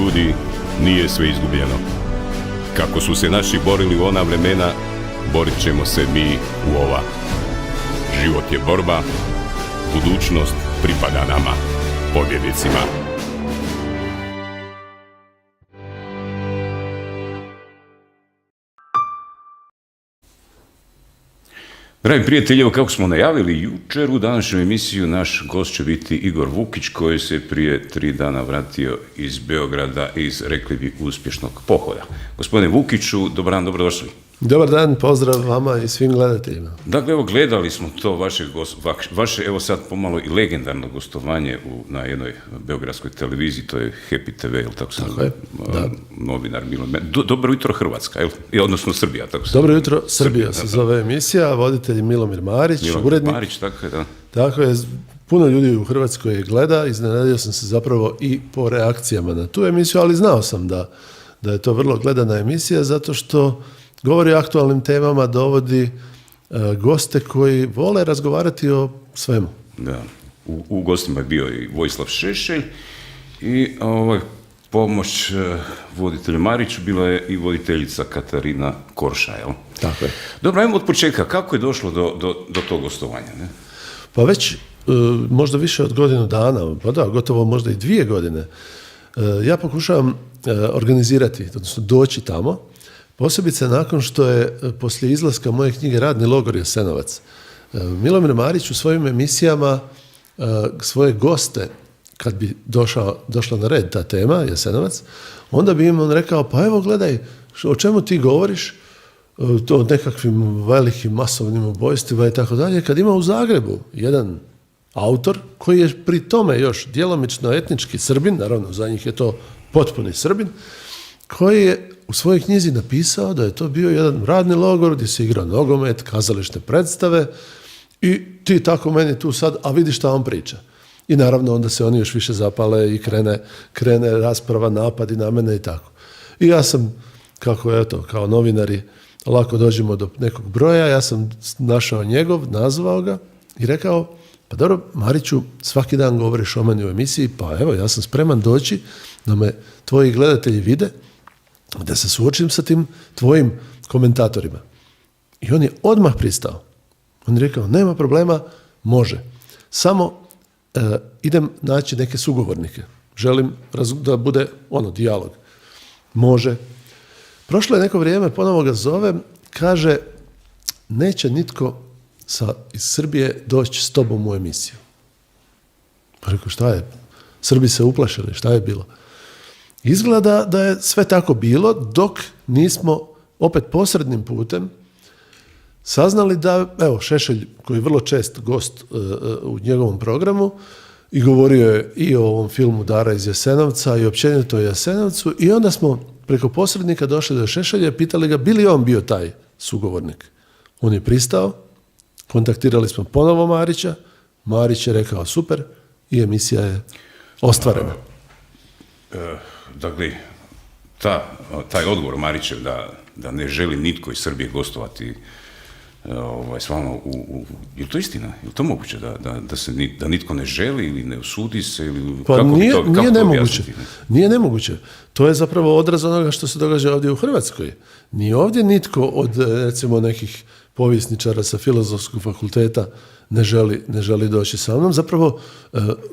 ljudi, nije sve izgubljeno. Kako su se naši borili u ona vremena, borit ćemo se mi u ova. Život je borba, budućnost pripada nama, pobjednicima. Dragi prijatelji, evo kako smo najavili jučer u današnju emisiju, naš gost će biti Igor Vukić, koji se prije 3 dana vratio iz Beograda iz, rekli bi, uspješnog pohoda. Gospodine Vukiću, dobar dan, dobrodošli. Dobar dan, pozdrav vama i svim gledateljima. Dakle, evo gledali smo to vaše evo sad pomalo i legendarno gostovanje na jednoj beogradskoj televiziji, to je Happy TV, jel tako sam novinar Milomir. Dobro jutro Hrvatska, jel? Odnosno Srbija, tako sam. Dobro jutro Srbija se zove emisija, voditelj Milomir Marić, urednik. Marić, tako je, da. Tako je, puno ljudi u Hrvatskoj je gleda, iznenadio sam se zapravo i po reakcijama na tu emisiju, ali znao sam da je to vrlo gledana emisija, zato što govori o aktualnim temama, dovodi goste koji vole razgovarati o svemu. Da, u gostima je bio i Vojislav Šešelj i pomoć voditelju Mariću bila je i voditeljica Katarina Korša, jel? Tako je. Dobro, ajmo od početka, kako je došlo do tog gostovanja, ne? Pa već možda više od godinu dana, pa da, gotovo možda i 2 godine, ja pokušavam organizirati, odnosno doći tamo, posebice nakon što je poslije izlaska moje knjige Radni logor Jasenovac, Milomir Marić u svojim emisijama svoje goste, kad bi došla na red ta tema, Jasenovac, onda bi im on rekao, pa evo gledaj, o čemu ti govoriš, to o nekakvim velikim masovnim ubojstvima i tako dalje, kad ima u Zagrebu jedan autor koji je pri tome još djelomično etnički Srbin, naravno za njih je to potpuni Srbin, koji je u svojoj knjizi napisao da je to bio jedan radni logor gdje se igra nogomet, kazališne predstave i ti tako meni tu sad, a vidi šta on priča. I naravno onda se oni još više zapale i krene rasprava, napadi na mene i tako. I ja sam, kao novinari, lako dođemo do nekog broja, ja sam našao njegov, nazvao ga i rekao, pa dobro, Mariću, svaki dan govoriš o meni u emisiji, pa evo, ja sam spreman doći da me tvoji gledatelji vide, da se suočim sa tim tvojim komentatorima. I on je odmah pristao. On je rekao, nema problema, može. Samo idem naći neke sugovornike. Želim da bude dijalog. Može. Prošlo je neko vrijeme, ponovo ga zovem, kaže, neće nitko iz Srbije doći s tobom u emisiju. Pa rekao, šta je? Srbi se uplašili, šta je bilo? Izgleda da je sve tako bilo, dok nismo opet posrednim putem saznali da, evo, Šešelj, koji je vrlo čest gost u njegovom programu, i govorio je i o ovom filmu Dara iz Jasenovca i općenito o Jasenovcu, i onda smo preko posrednika došli do Šešelja i pitali ga bi li on bio taj sugovornik. On je pristao, kontaktirali smo ponovo Marića, Marić je rekao super i emisija je ostvarena. Dakle, taj odgovor Marićev da ne želi nitko iz Srbije gostovati s vama, je to istina? Je to moguće da nitko ne želi ili ne usudi se? Ili, pa nije nemoguće. Nije nemoguće. To je zapravo odraz onoga što se događa ovdje u Hrvatskoj. Nije ovdje nitko od, recimo, nekih povjesničara sa Filozofskog fakulteta ne želi doći sa mnom. Zapravo,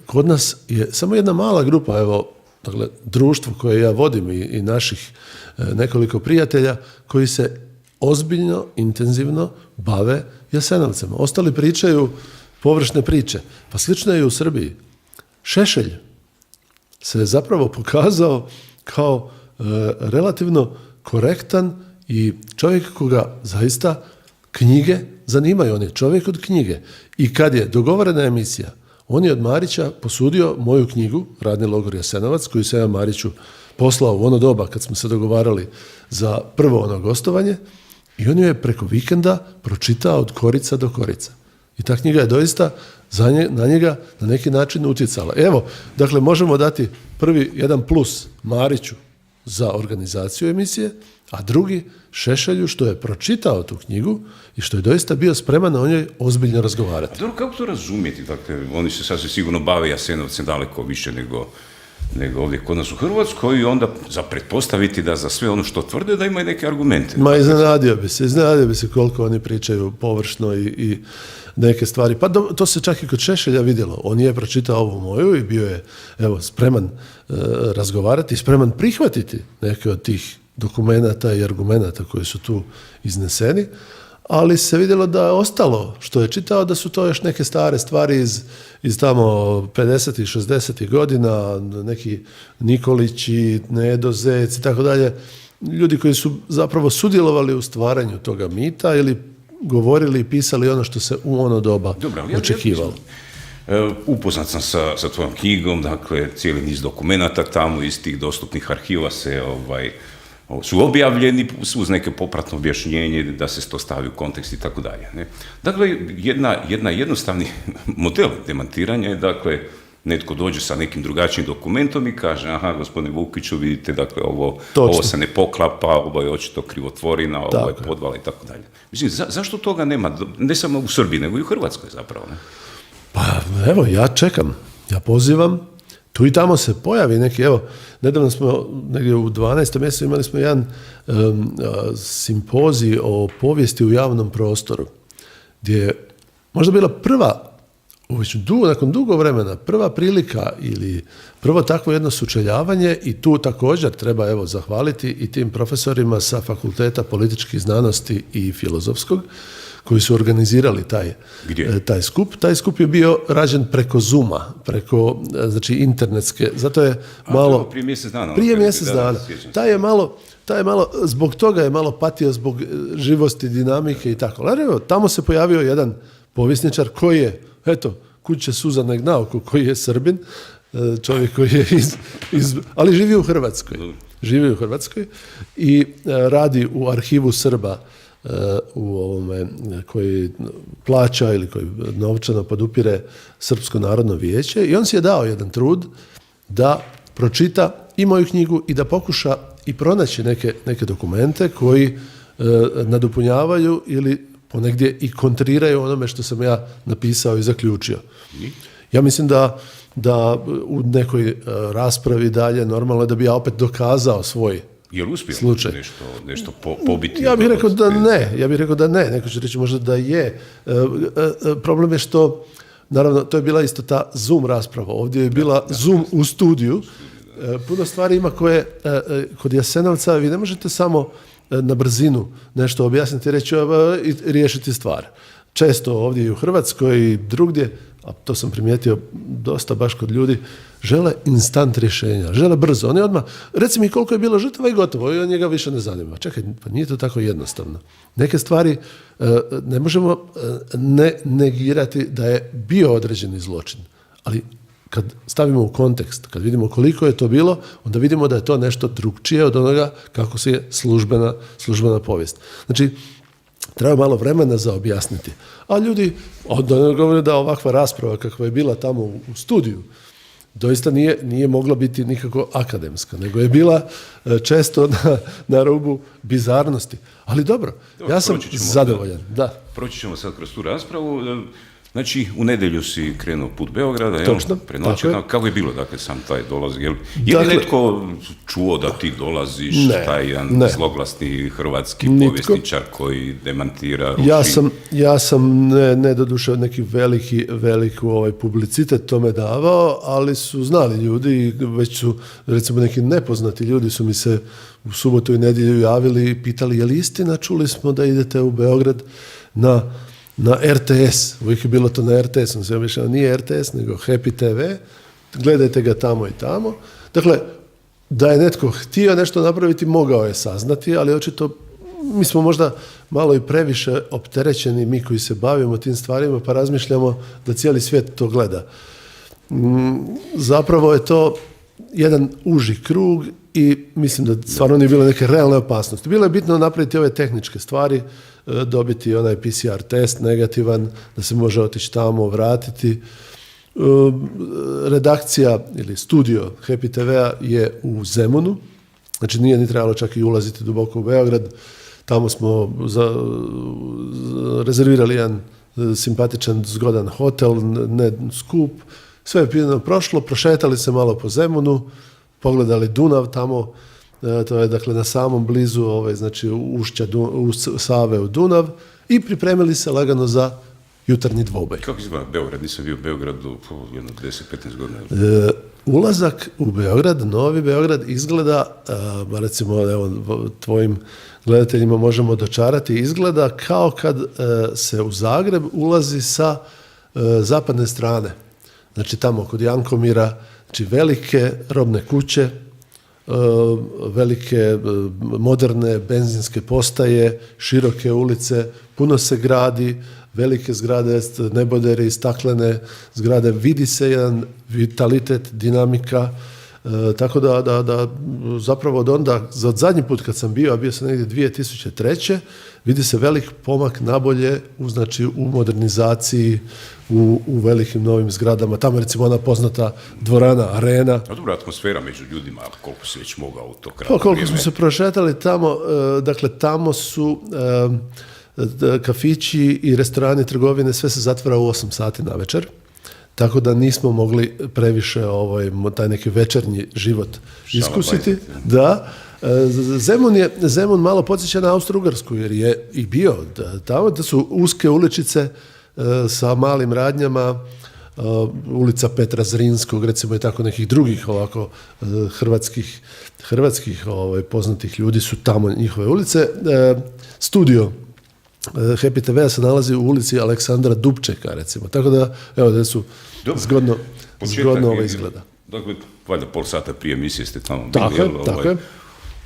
kod nas je samo jedna mala grupa, evo, dakle, društvo koje ja vodim i naših nekoliko prijatelja koji se ozbiljno, intenzivno bave Jasenovcem. Ostali pričaju površne priče. Pa slično je i u Srbiji. Šešelj se zapravo pokazao kao relativno korektan i čovjek koga zaista knjige zanimaju. On je čovjek od knjige. I kad je dogovorena emisija, on je od Marića posudio moju knjigu Radni logor Jasenovac, koju sam ja Mariću poslao u ono doba kad smo se dogovarali za prvo gostovanje, i on ju je preko vikenda pročitao od korica do korica. I ta knjiga je doista na njega na neki način utjecala. Evo, dakle, možemo dati prvi jedan plus Mariću za organizaciju emisije, a drugi Šešelju što je pročitao tu knjigu i što je doista bio spreman o njoj ozbiljno razgovarati. A dobro, kako to razumjeti? Dakle, oni se sasvim sigurno bave Jasenovcem daleko više nego ovdje kod nas u Hrvatskoj i onda za pretpostaviti da za sve ono što tvrde da imaju neke argumente. Ma iznenadio bi se koliko oni pričaju površno i neke stvari. Pa to se čak i kod Šešelja vidjelo. On je pročitao ovu moju i bio je spreman razgovarati, spreman prihvatiti neke od tih dokumenata i argumenata koji su tu izneseni, ali se vidjelo da je ostalo što je čitao, da su to još neke stare stvari iz tamo 50. i 60. godina, neki Nikolići, Nedo Zec i tako dalje, ljudi koji su zapravo sudjelovali u stvaranju toga mita ili govorili i pisali ono što se u ono doba očekivalo. Upoznat sam sa tvojom knjigom, dakle, cijeli niz dokumenata tamo iz tih dostupnih arhiva su objavljeni uz neke popratno objašnjenje da se to stavi u kontekst i tako dalje. Dakle, jedna jednostavni model demantiranja je, dakle, netko dođe sa nekim drugačijim dokumentom i kaže, aha, gospodine Vukiću, vidite, dakle, ovo se ne poklapa, ovo je očito krivotvorina, ovo je podvala i tako dalje. Mislim, zašto toga nema, ne samo u Srbiji, nego i u Hrvatskoj zapravo, ne? Pa, evo, ja čekam, ja pozivam, tu i tamo se pojavi neki, evo, nedavno smo, negdje u 12. mjesecu imali smo jedan simpozij o povijesti u javnom prostoru, gdje je možda bila nakon dugo vremena, prva prilika ili prvo takvo jedno sučeljavanje i tu također treba zahvaliti i tim profesorima sa Fakulteta političkih znanosti i filozofskog, koji su organizirali taj skup. Taj skup je bio rađen preko Zooma, preko internetske, zato je malo... Prije mjesec dana. Prije mjesec dana. Taj je malo, zbog toga je malo patio, zbog živosti, dinamike i tako. Ali evo, tamo se pojavio jedan povjesničar koji je, kuće Suzana Gnauku, koji je Srbin, čovjek koji je ali živi u Hrvatskoj. Živi u Hrvatskoj i radi u arhivu Srba koji plaća ili koji novčano podupire Srpsko narodno vijeće i on si je dao jedan trud da pročita i moju knjigu i da pokuša i pronaći neke dokumente koji nadopunjavaju ili ponegdje i kontriraju onome što sam ja napisao i zaključio. Ja mislim da u nekoj raspravi dalje normalno je da bi ja opet dokazao svoj je li uspio slučaj. Nešto pobiti? Ja bih rekao da ne. Neko će reći možda da je. Problem je što, naravno, to je bila isto ta Zoom rasprava. Ovdje je bila Zoom u studiju. Puno stvari ima koje, kod Jasenovca, vi ne možete samo na brzinu nešto objasniti i reći i riješiti stvar. Često ovdje i u Hrvatskoj i drugdje, a to sam primijetio dosta baš kod ljudi, žele instant rješenja, žele brzo. Oni odmah, reci mi koliko je bilo žrtava i gotovo, i on njega više ne zanima. Čekaj, pa nije to tako jednostavno. Neke stvari ne možemo ne negirati da je bio određeni zločin, ali kad stavimo u kontekst, kad vidimo koliko je to bilo, onda vidimo da je to nešto drugčije od onoga kako se je službena povijest. Znači, treba malo vremena za objasniti. A ljudi, govore da ovakva rasprava kakva je bila tamo u studiju, doista nije mogla biti nikako akademska, nego je bila često na rubu bizarnosti. Ali dobro, ja sam zadovoljan. Proći ćemo sad kroz tu raspravu. Znači, u nedjelju si krenuo put Beograda, točno, prenoćio. Kako je bilo, dakle, sam taj dolazak? Je li netko čuo da ti dolaziš, taj jedan zloglasni hrvatski povjesničar koji demantira, ruši? Ja sam ne doduše neki veliki publicitet tome davao, ali su znali ljudi i već su, recimo, neki nepoznati ljudi su mi se u subotu i nedjelju javili i pitali, je li istina, čuli smo da idete u Beograd na RTS, uvijek je bilo to na RTS, on se obišao, nije RTS, nego Happy TV, gledajte ga tamo i tamo. Dakle, da je netko htio nešto napraviti, mogao je saznati, ali očito mi smo možda malo i previše opterećeni, mi koji se bavimo tim stvarima, pa razmišljamo da cijeli svijet to gleda. Zapravo je to jedan uži krug i mislim da stvarno nije bilo neke realne opasnosti. Bilo je bitno napraviti ove tehničke stvari, dobiti onaj PCR test negativan, da se može otići tamo, vratiti. Redakcija ili studio Happy TV-a je u Zemunu, znači nije ni trebalo čak i ulaziti duboko u Beograd. Tamo smo rezervirali jedan simpatičan, zgodan hotel, ne skup, sve je pitano prošlo, prošetali se malo po Zemunu, pogledali Dunav tamo, to je dakle na samom blizu znači ušća Save u Dunav i pripremili se lagano za jutarnji dvoboj. Kako izgleda Beograd? Nisam bio u Beogradu jedno 10-15 godina. Ulazak u Beograd, Novi Beograd izgleda, recimo evo, tvojim gledateljima možemo dočarati, izgleda kao kad se u Zagreb ulazi sa zapadne strane. Znači tamo kod Jankomira, znači velike robne kuće, velike moderne benzinske postaje, široke ulice, puno se gradi, velike zgrade, neboderi, staklene zgrade, vidi se jedan vitalitet, dinamika, tako da zapravo od onda, od zadnji put kad sam bio, a bio sam negdje 2003. vidi se velik pomak nabolje znači u modernizaciji, u velikim novim zgradama. Tamo recimo ona poznata dvorana, arena. A dobra atmosfera među ljudima, koliko si već mogao u to kratko vrijeme. Koliko vrijeme. smo se prošetali tamo, dakle tamo su kafići i restorani, trgovine, sve se zatvara u 8 sati na večer. Tako da nismo mogli previše taj neki večernji život iskusiti. Da. Zemun malo podsjeća na Austro-Ugarsku, jer je i bio tamo, da su uske uličice sa malim radnjama, ulica Petra Zrinskog, recimo i tako nekih drugih ovako hrvatskih poznatih ljudi su tamo njihove ulice. Studio Happy TV se nalazi u ulici Aleksandra Dubčeka, recimo. Tako da, evo, da su zgodno izgleda. Dakle, valjda pol sata prije emisije ste tamo bili. Tako je.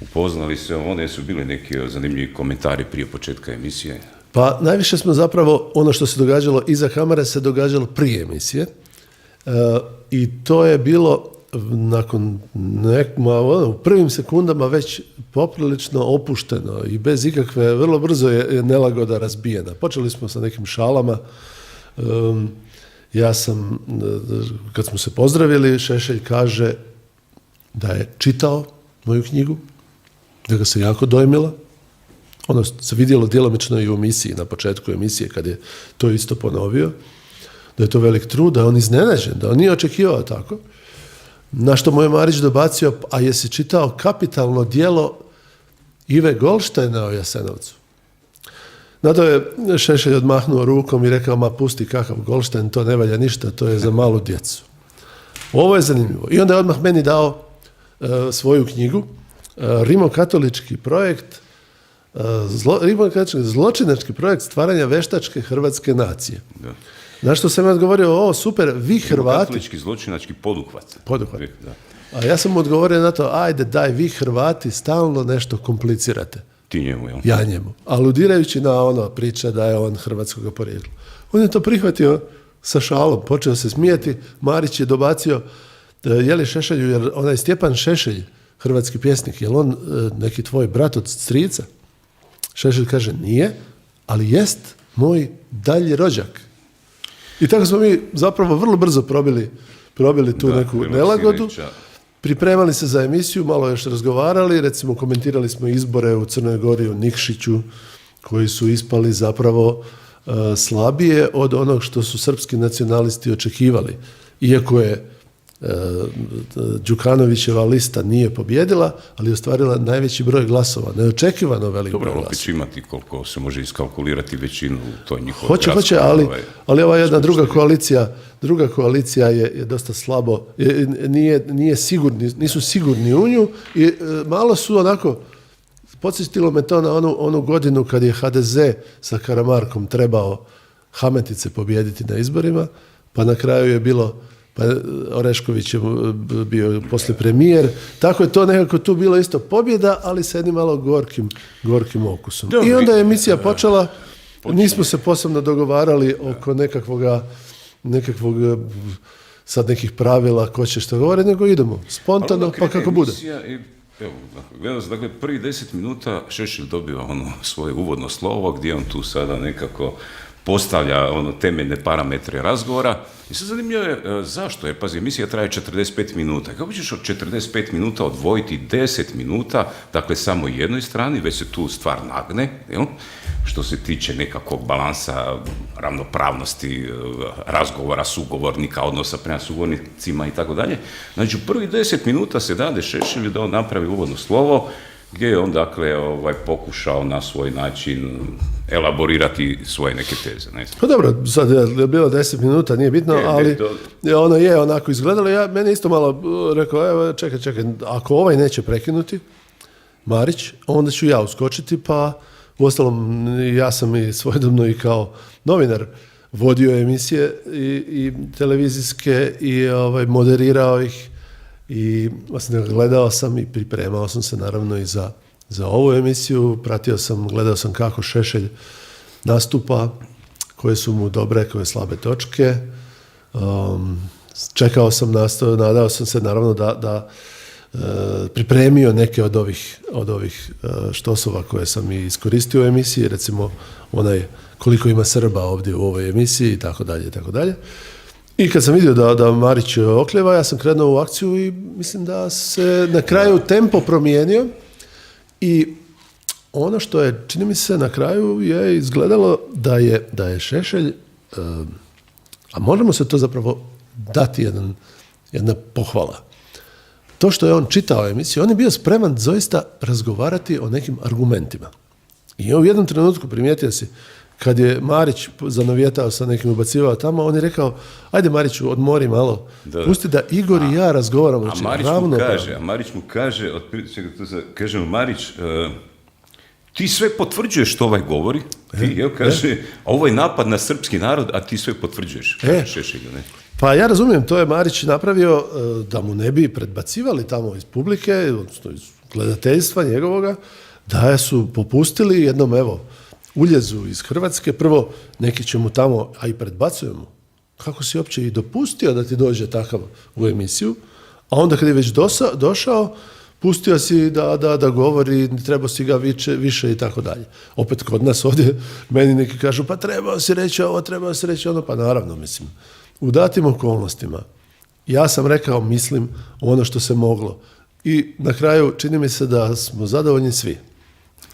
Upoznali se, onda su bili neki zanimljivi komentari prije početka emisije. Pa najviše smo zapravo, ono što se događalo iza kamere se događalo prije emisije. I to je bilo nakon u prvim sekundama već poprilično opušteno i bez ikakve, vrlo brzo je nelagoda razbijena. Počeli smo sa nekim šalama. Ja sam, kad smo se pozdravili, Šešelj kaže da je čitao moju knjigu, da ga se jako dojmila. Ono se vidjelo djelomično i u emisiji, na početku emisije, kad je to isto ponovio, da je to velik trud, da je on iznenađen, da on nije očekivao tako. Na što mu je Marić dobacio, a jesi čitao kapitalno djelo Ive Goldsteina o Jasenovcu? Na to je Šešelj odmahnuo rukom i rekao, ma pusti kakav Goldstein, to ne valja ništa, to je za malu djecu. Ovo je zanimljivo. I onda je odmah meni dao svoju knjigu, rimokatolički projekt, zločinački projekt stvaranja veštačke hrvatske nacije. Da. Na što sam odgovorio, super, vi Hrvati... Katolički zločinački poduhvat. Da. A ja sam mu odgovorio na to, ajde daj, vi Hrvati stalno nešto komplicirate. Ti njemu, jel? Ja njemu. Aludirajući na priča da je on hrvatskog porijekla. On je to prihvatio sa šalom, počeo se smijeti, Marić je dobacio, je li Šešelju, jer onaj Stjepan Šešelj, hrvatski pjesnik, je li on neki tvoj brat od strica? Šešelj kaže, nije, ali jest moj dalji rođak. I tako smo mi zapravo vrlo brzo probili tu neku nelagodu. Pripremali se za emisiju, malo još razgovarali, recimo komentirali smo izbore u Crnoj Gori, u Nikšiću, koji su ispali zapravo slabije od onog što su srpski nacionalisti očekivali. Iako je Đukanovićeva lista nije pobjedila, ali ostvarila najveći broj glasova, neočekivano velik broj glasova. Dobro, opet ću imati koliko se može iskalkulirati većinu u toj njihovoj Hoće, ali ova jedna druga koalicija je dosta slabo, nisu sigurni u nju i malo su onako, podsjetilo me to na onu godinu kad je HDZ sa Karamarkom trebao Hametice pobijediti na izborima, pa na kraju je bilo Orešković je bio poslije premijer, tako je to nekako tu bilo isto pobjeda, ali sa jednim malo gorkim okusom. I onda je emisija počela, nismo se posebno dogovarali oko nekakvog sad nekih pravila ko će što govore, nego idemo spontano, pa kako bude. Evo, dakle, prvi 10 minuta Šešelj dobiva svoje uvodno slovo, gdje on tu sada nekako postavlja temeljne parametre razgovora. I sad zanimljivo je zašto, jer pazi, emisija traje 45 minuta. Kako ćeš od 45 minuta odvojiti 10 minuta, dakle samo jednoj strani, već se tu stvar nagne, jel? Što se tiče nekakvog balansa, ravnopravnosti, razgovora, sugovornika, odnosa prema sugovornicima i tako dalje. Znači, u prvih 10 minuta se dade Šešelju da on napravi uvodno slovo, gdje je on, dakle, pokušao na svoj način elaborirati svoje neke teze. Ne? Pa dobro, sad je bilo 10 minuta, nije bitno, ali ono je onako izgledalo. Meni isto malo rekao, evo, čekaj, ako ovaj neće prekinuti, Marić, onda ću ja uskočiti, pa uostalom ja sam i svojedobno i kao novinar vodio emisije i televizijske i moderirao ih i gledao sam i pripremao sam se naravno i za ovu emisiju, gledao sam kako Šešelj nastupa, koje su mu dobre, koje slabe točke. Čekao sam, nadao sam se naravno da pripremio neke od ovih štosova koje sam i iskoristio u emisiji, recimo onaj koliko ima Srba ovdje u ovoj emisiji i tako dalje, i tako dalje. I kad sam vidio da Marić okljeva, ja sam krenuo u akciju i mislim da se na kraju tempo promijenio i ono što je, čini mi se, na kraju je izgledalo da je Šešelj, a možemo se to zapravo dati jedna pohvala. To što je on čitao emisiju, on je bio spreman zaista razgovarati o nekim argumentima. I u jednom trenutku primijetio si, kad je Marić zanovijetao sa nekim, ubacivao tamo, on je rekao, ajde Mariću, odmori malo, pusti da Igor i ja razgovaramo. A Marić mu kaže, kaže mu Marić, ti sve potvrđuješ što ovaj govori, kaže, ovo je napad na srpski narod, a ti sve potvrđuješ. Šešelju, ne? Pa ja razumijem, to je Marić napravio da mu ne bi predbacivali tamo iz publike, odnosno iz gledateljstva njegovoga, da su popustili jednom, uljezu iz Hrvatske. Prvo, neki će mu tamo, a i predbacujemo, kako si uopće i dopustio da ti dođe takav u emisiju, a onda kad je već došao, pustio si da govori, trebao si ga više i tako dalje. Opet kod nas ovdje, meni neki kažu, pa trebao si reći ovo, trebao si reći ono, pa naravno, mislim, u datim okolnostima. Ja sam rekao, mislim, ono što se moglo. I na kraju čini mi se da smo zadovoljni svi.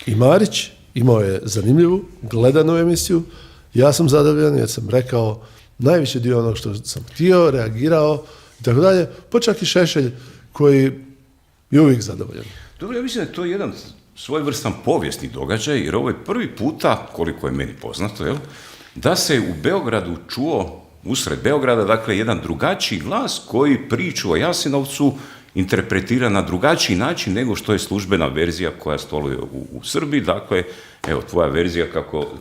I Marić imao je zanimljivu, gledanu emisiju, ja sam zadovoljan jer sam rekao najviše dio onog što sam htio, reagirao i tako dalje, pa čak i Šešelj koji je uvijek zadovoljan. Dobro, ja mislim da je to jedan svojevrstan povijesni događaj, jer ovo je prvi puta, koliko je meni poznato, da se u Beogradu čuo, usred Beograda, dakle, jedan drugačiji glas koji priču o Jasenovcu interpretira na drugačiji način nego što je službena verzija koja stoluje u Srbiji. Dakle, evo, tvoja verzija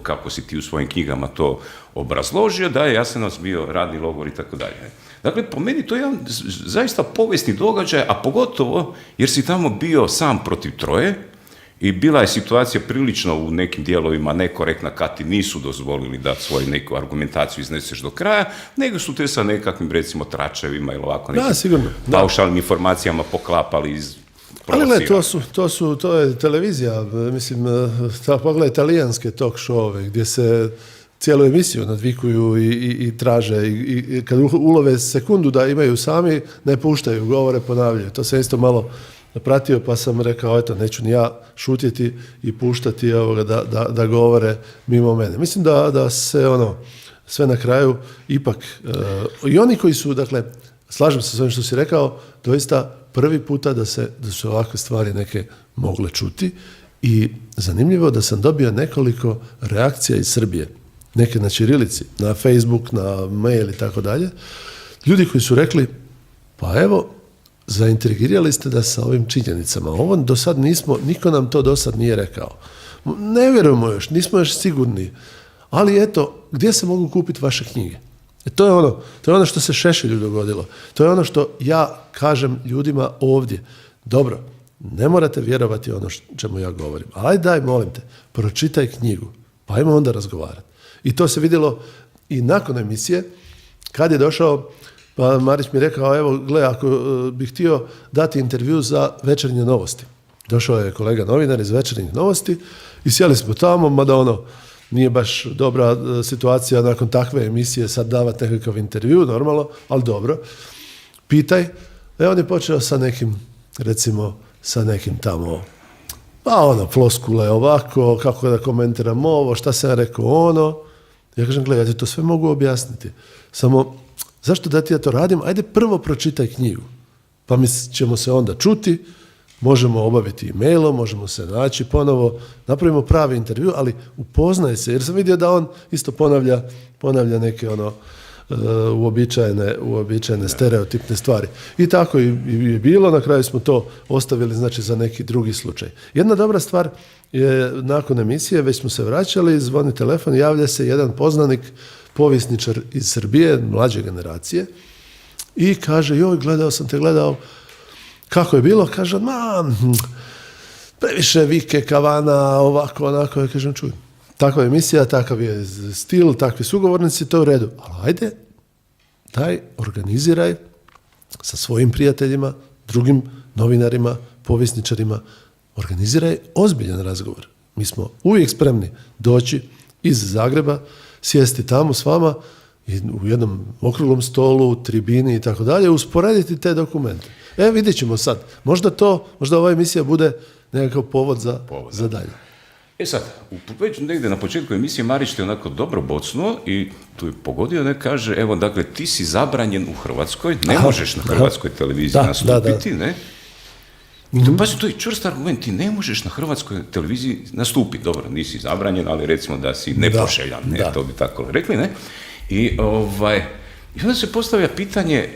kako si ti u svojim knjigama to obrazložio, da je Jasenovac bio radni logor i tako dalje. Dakle, po meni to je jedan zaista povijesni događaj, a pogotovo jer si tamo bio sam protiv troje i bila je situacija prilično u nekim dijelovima nekorektna kad ti nisu dozvolili da svoju neku argumentaciju izneseš do kraja, nego su te sa nekakvim, recimo, tračevima ili ovako nekim paušalnim informacijama poklapali iz provocira. Ali to je televizija, mislim, pogledaj italijanske talk showove gdje se cijelu emisiju nadvikuju i traže i kad ulove sekundu da imaju sami, ne puštaju, govore, ponavljaju. To se isto malo pratio, pa sam rekao, eto, neću ni ja šutjeti i puštati da govore mimo mene. Mislim da se sve na kraju ipak, i oni koji su, dakle, slažem se s ovim što si rekao, doista prvi puta da su ovakve stvari neke mogle čuti i zanimljivo da sam dobio nekoliko reakcija iz Srbije, neke na ćirilici, na Facebook, na mail i tako dalje, ljudi koji su rekli, pa evo, zaintrigirali ste da sa ovim činjenicama. Ovo do sad niko nam to do sad nije rekao. Ne vjerujemo još, nismo još sigurni. Ali eto, gdje se mogu kupiti vaše knjige? To je ono što se Šešelju dogodilo. To je ono što ja kažem ljudima ovdje. Dobro, ne morate vjerovati ono čemu ja govorim. Ali daj, molim te, pročitaj knjigu. Pa ajmo onda razgovarati. I to se vidjelo i nakon emisije, kad je došao, pa Marić mi rekao, evo, gle, ako bih htio dati intervju za Večernje novosti. Došao je kolega novinar iz Večernjih novosti i sjeli smo tamo, mada nije baš dobra situacija nakon takve emisije sad davati nekakav intervju, normalno, ali dobro. Pitaj. On je počeo sa nekim, recimo, sa nekim tamo, floskule ovako, kako da komentiram ovo, šta sam ja rekao ono. Ja kažem, gledaj, ja ti to sve mogu objasniti. Samo, zašto da ti ja to radim? Ajde prvo pročitaj knjigu. Pa mi ćemo se onda čuti, možemo obaviti e-mailom, možemo se naći ponovo, napravimo pravi intervju, ali upoznaj se, jer sam vidio da on isto ponavlja neke uobičajene stereotipne stvari. I tako je bilo, na kraju smo to ostavili, znači, za neki drugi slučaj. Jedna dobra stvar je, nakon emisije, već smo se vraćali, zvoni telefon, javlja se jedan poznanik, povjesničar iz Srbije, mlađe generacije, i kaže, gledao sam te, kako je bilo? Kaže, previše vike, kavana, ovako, onako. Ja kažem, čuj, takva je emisija, takav je stil, takvi sugovornici, to je u redu. Ali ajde, daj, organiziraj sa svojim prijateljima, drugim novinarima, povjesničarima, organiziraj ozbiljan razgovor. Mi smo uvijek spremni doći iz Zagreba, sjesti tamo s vama u jednom okruglom stolu, tribini i tako dalje, usporediti te dokumente. Vidjet ćemo sad. Možda ova emisija bude nekakav povod za dalje. Sad, već negdje na početku emisije Marić te onako dobro bocnuo i tu je pogodio, kaže, evo, dakle, ti si zabranjen u Hrvatskoj, ne možeš na hrvatskoj televiziji nastupiti, ne? To je čvrst argument, ti ne možeš na hrvatskoj televiziji nastupiti. Dobro, nisi zabranjen, ali recimo da si nepošeljan, to bi tako rekli, ne? I onda se postavlja pitanje,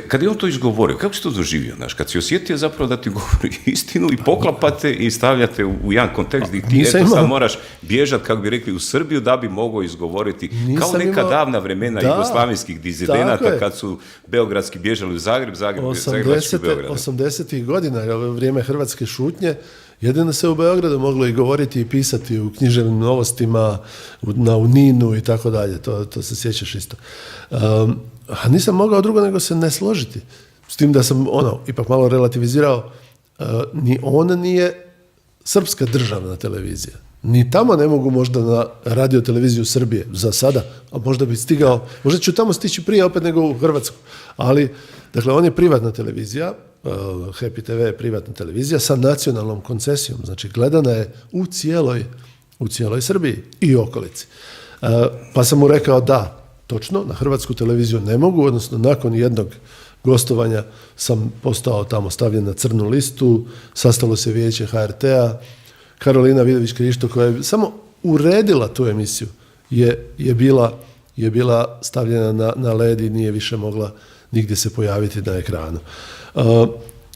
kad je on to izgovorio, kako si to doživio, kad si osjetio zapravo da ti govori istinu i poklapate i stavljate u jedan kontekst gdje ti sad moraš bježati, kako bi rekli, u Srbiju da bi mogao izgovoriti kao neka davna vremena jugoslavenskih dizidenata kad su beogradski bježali u Zagreb, zagrebački u Beograd. 80-ih godina, vrijeme hrvatske šutnje, jedino se u Beogradu moglo i govoriti i pisati u književnim novostima, na Uninu i tako dalje, to se sjećaš isto. A nisam mogao drugo nego se ne složiti. S tim da sam ipak malo relativizirao, ni ona nije srpska državna televizija. Ni tamo ne mogu možda na radioteleviziju Srbije za sada, a možda bi stigao, možda ću tamo stići prije opet nego u Hrvatsku. Ali, dakle, on je privatna televizija, Happy TV je privatna televizija sa nacionalnom koncesijom, znači gledana je u cijeloj Srbiji i okolici. Pa sam mu rekao da, točno, na hrvatsku televiziju ne mogu, odnosno nakon jednog gostovanja sam postao tamo stavljen na crnu listu, sastalo se vijeće HRT-a, Karolina Vidović-Krišto, koja je samo uredila tu emisiju, je bila stavljena na led i nije više mogla nigdje se pojaviti na ekranu.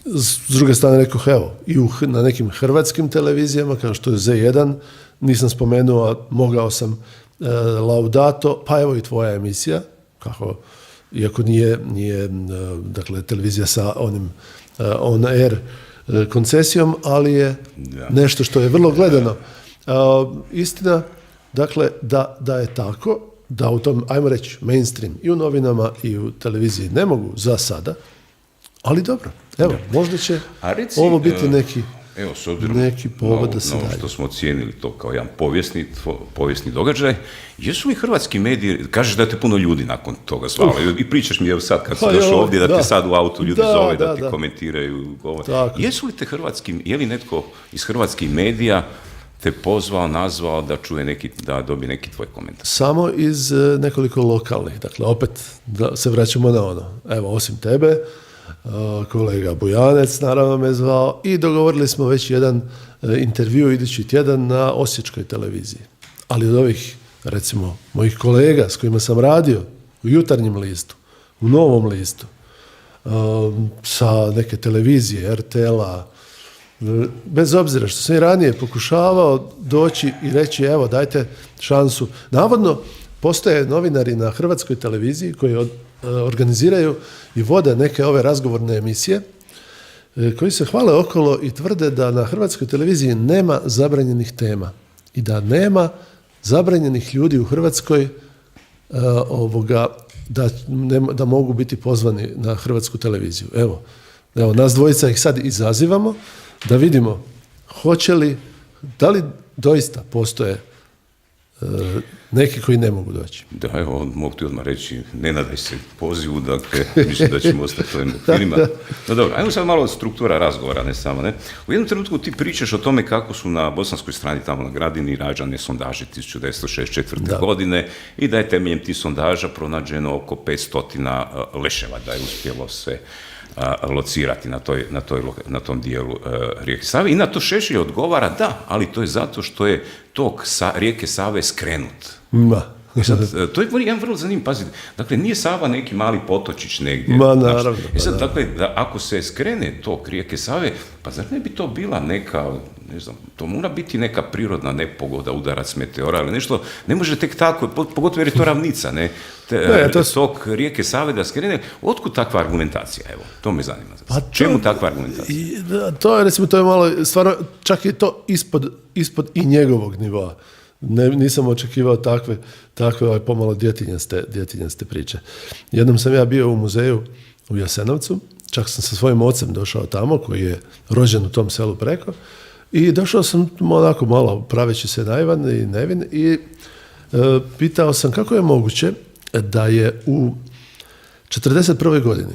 S druge strane rekao, evo, i na nekim hrvatskim televizijama, kao što je Z1, nisam spomenuo, a mogao sam Laudato, pa evo i tvoja emisija, kako, iako nije dakle, televizija sa onim on air koncesijom, ali je nešto što je vrlo gledano. Istina, dakle, da je tako, da u tom, ajmo reći, mainstream i u novinama i u televiziji ne mogu za sada, ali dobro, evo, možda će ovo biti neki povod da se dalje. Što smo ocijenili to kao jedan povijesni događaj, jesu li hrvatski mediji, kažeš da te puno ljudi nakon toga zvali i pričaš mi evo sad kad si došao ovdje da te sad u autu ljudi zove da ti komentiraju govor. Jesu li te je li netko iz hrvatskih medija te pozvao, nazvao da čuje da dobije neki tvoj komentar? Samo iz nekoliko lokalnih, dakle opet da se vraćamo na ono, evo osim tebe, kolega Bujanec naravno me zvao i dogovorili smo već jedan intervju idući tjedan na osječkoj televiziji. Ali od ovih, recimo, mojih kolega s kojima sam radio u Jutarnjem listu, u Novom listu, sa neke televizije, RTL-a, bez obzira što sam i ranije pokušavao doći i reći evo dajte šansu. Navodno postoje novinari na hrvatskoj televiziji koji organiziraju i vode neke ove razgovorne emisije koji se hvale okolo i tvrde da na hrvatskoj televiziji nema zabranjenih tema i da nema zabranjenih ljudi u Hrvatskoj da mogu biti pozvani na hrvatsku televiziju. Evo, nas dvojica ih sad izazivamo da vidimo hoće li Da li doista postoje neki koji ne mogu doći? Da, evo, mogu ti odmah reći, ne nadaj se pozivu, dakle, mislim da ćemo ostati ovim okvirima. No dobro, ajmo sad malo od struktura razgovora, ne samo, ne? U jednom trenutku ti pričaš o tome kako su na bosanskoj strani, tamo na Gradini, rađane sondaže 1964. godine i da je temeljem tih sondaža pronađeno oko 500 leševa, da je uspjelo se locirati na tom dijelu rijeke Save. I na to Šešelj odgovara da, ali to je zato što je tok rijeke Save skrenut. Sad, to je jedan vrlo zanimljiv, pazite, dakle nije Sava neki mali potočić negdje. Naravno. Sad, dakle, ako se skrene tok rijeke Save, pa zar ne bi to bila neka, ne znam, to mora biti neka prirodna nepogoda, udarac meteora ili nešto, ne može tek tako, pogotovo jer je to ravnica, ne? Tok rijeke Save da skrene, otkud takva argumentacija, evo, to me zanima. Čemu takva argumentacija? To je malo, stvarno, čak je to ispod i njegovog nivoa. Nisam očekivao takve pomalo djetinjaste priče. Jednom sam ja bio u muzeju u Jasenovcu, čak sam sa svojim ocem došao tamo, koji je rođen u tom selu preko, i došao sam onako malo praveći se naivan i nevin i pitao sam kako je moguće da je u 1941. godini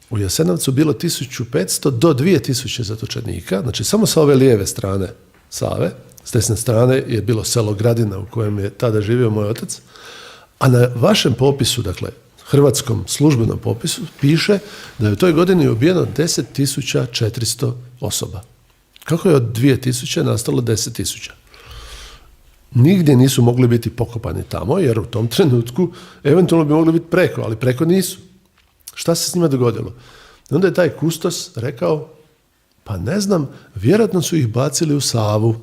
u Jasenovcu bilo 1500 do 2000 zatočenika, znači samo sa ove lijeve strane Save. S desne strane je bilo selo Gradina u kojem je tada živio moj otac, a na vašem popisu, dakle, hrvatskom službenom popisu, piše da je u toj godini ubijeno 10.400 osoba. Kako je od 2000 nastalo 10.000? Nigdje nisu mogli biti pokopani tamo, jer u tom trenutku eventualno bi mogli biti preko, ali preko nisu. Šta se s njima dogodilo? Onda je taj kustos rekao, pa ne znam, vjerojatno su ih bacili u Savu.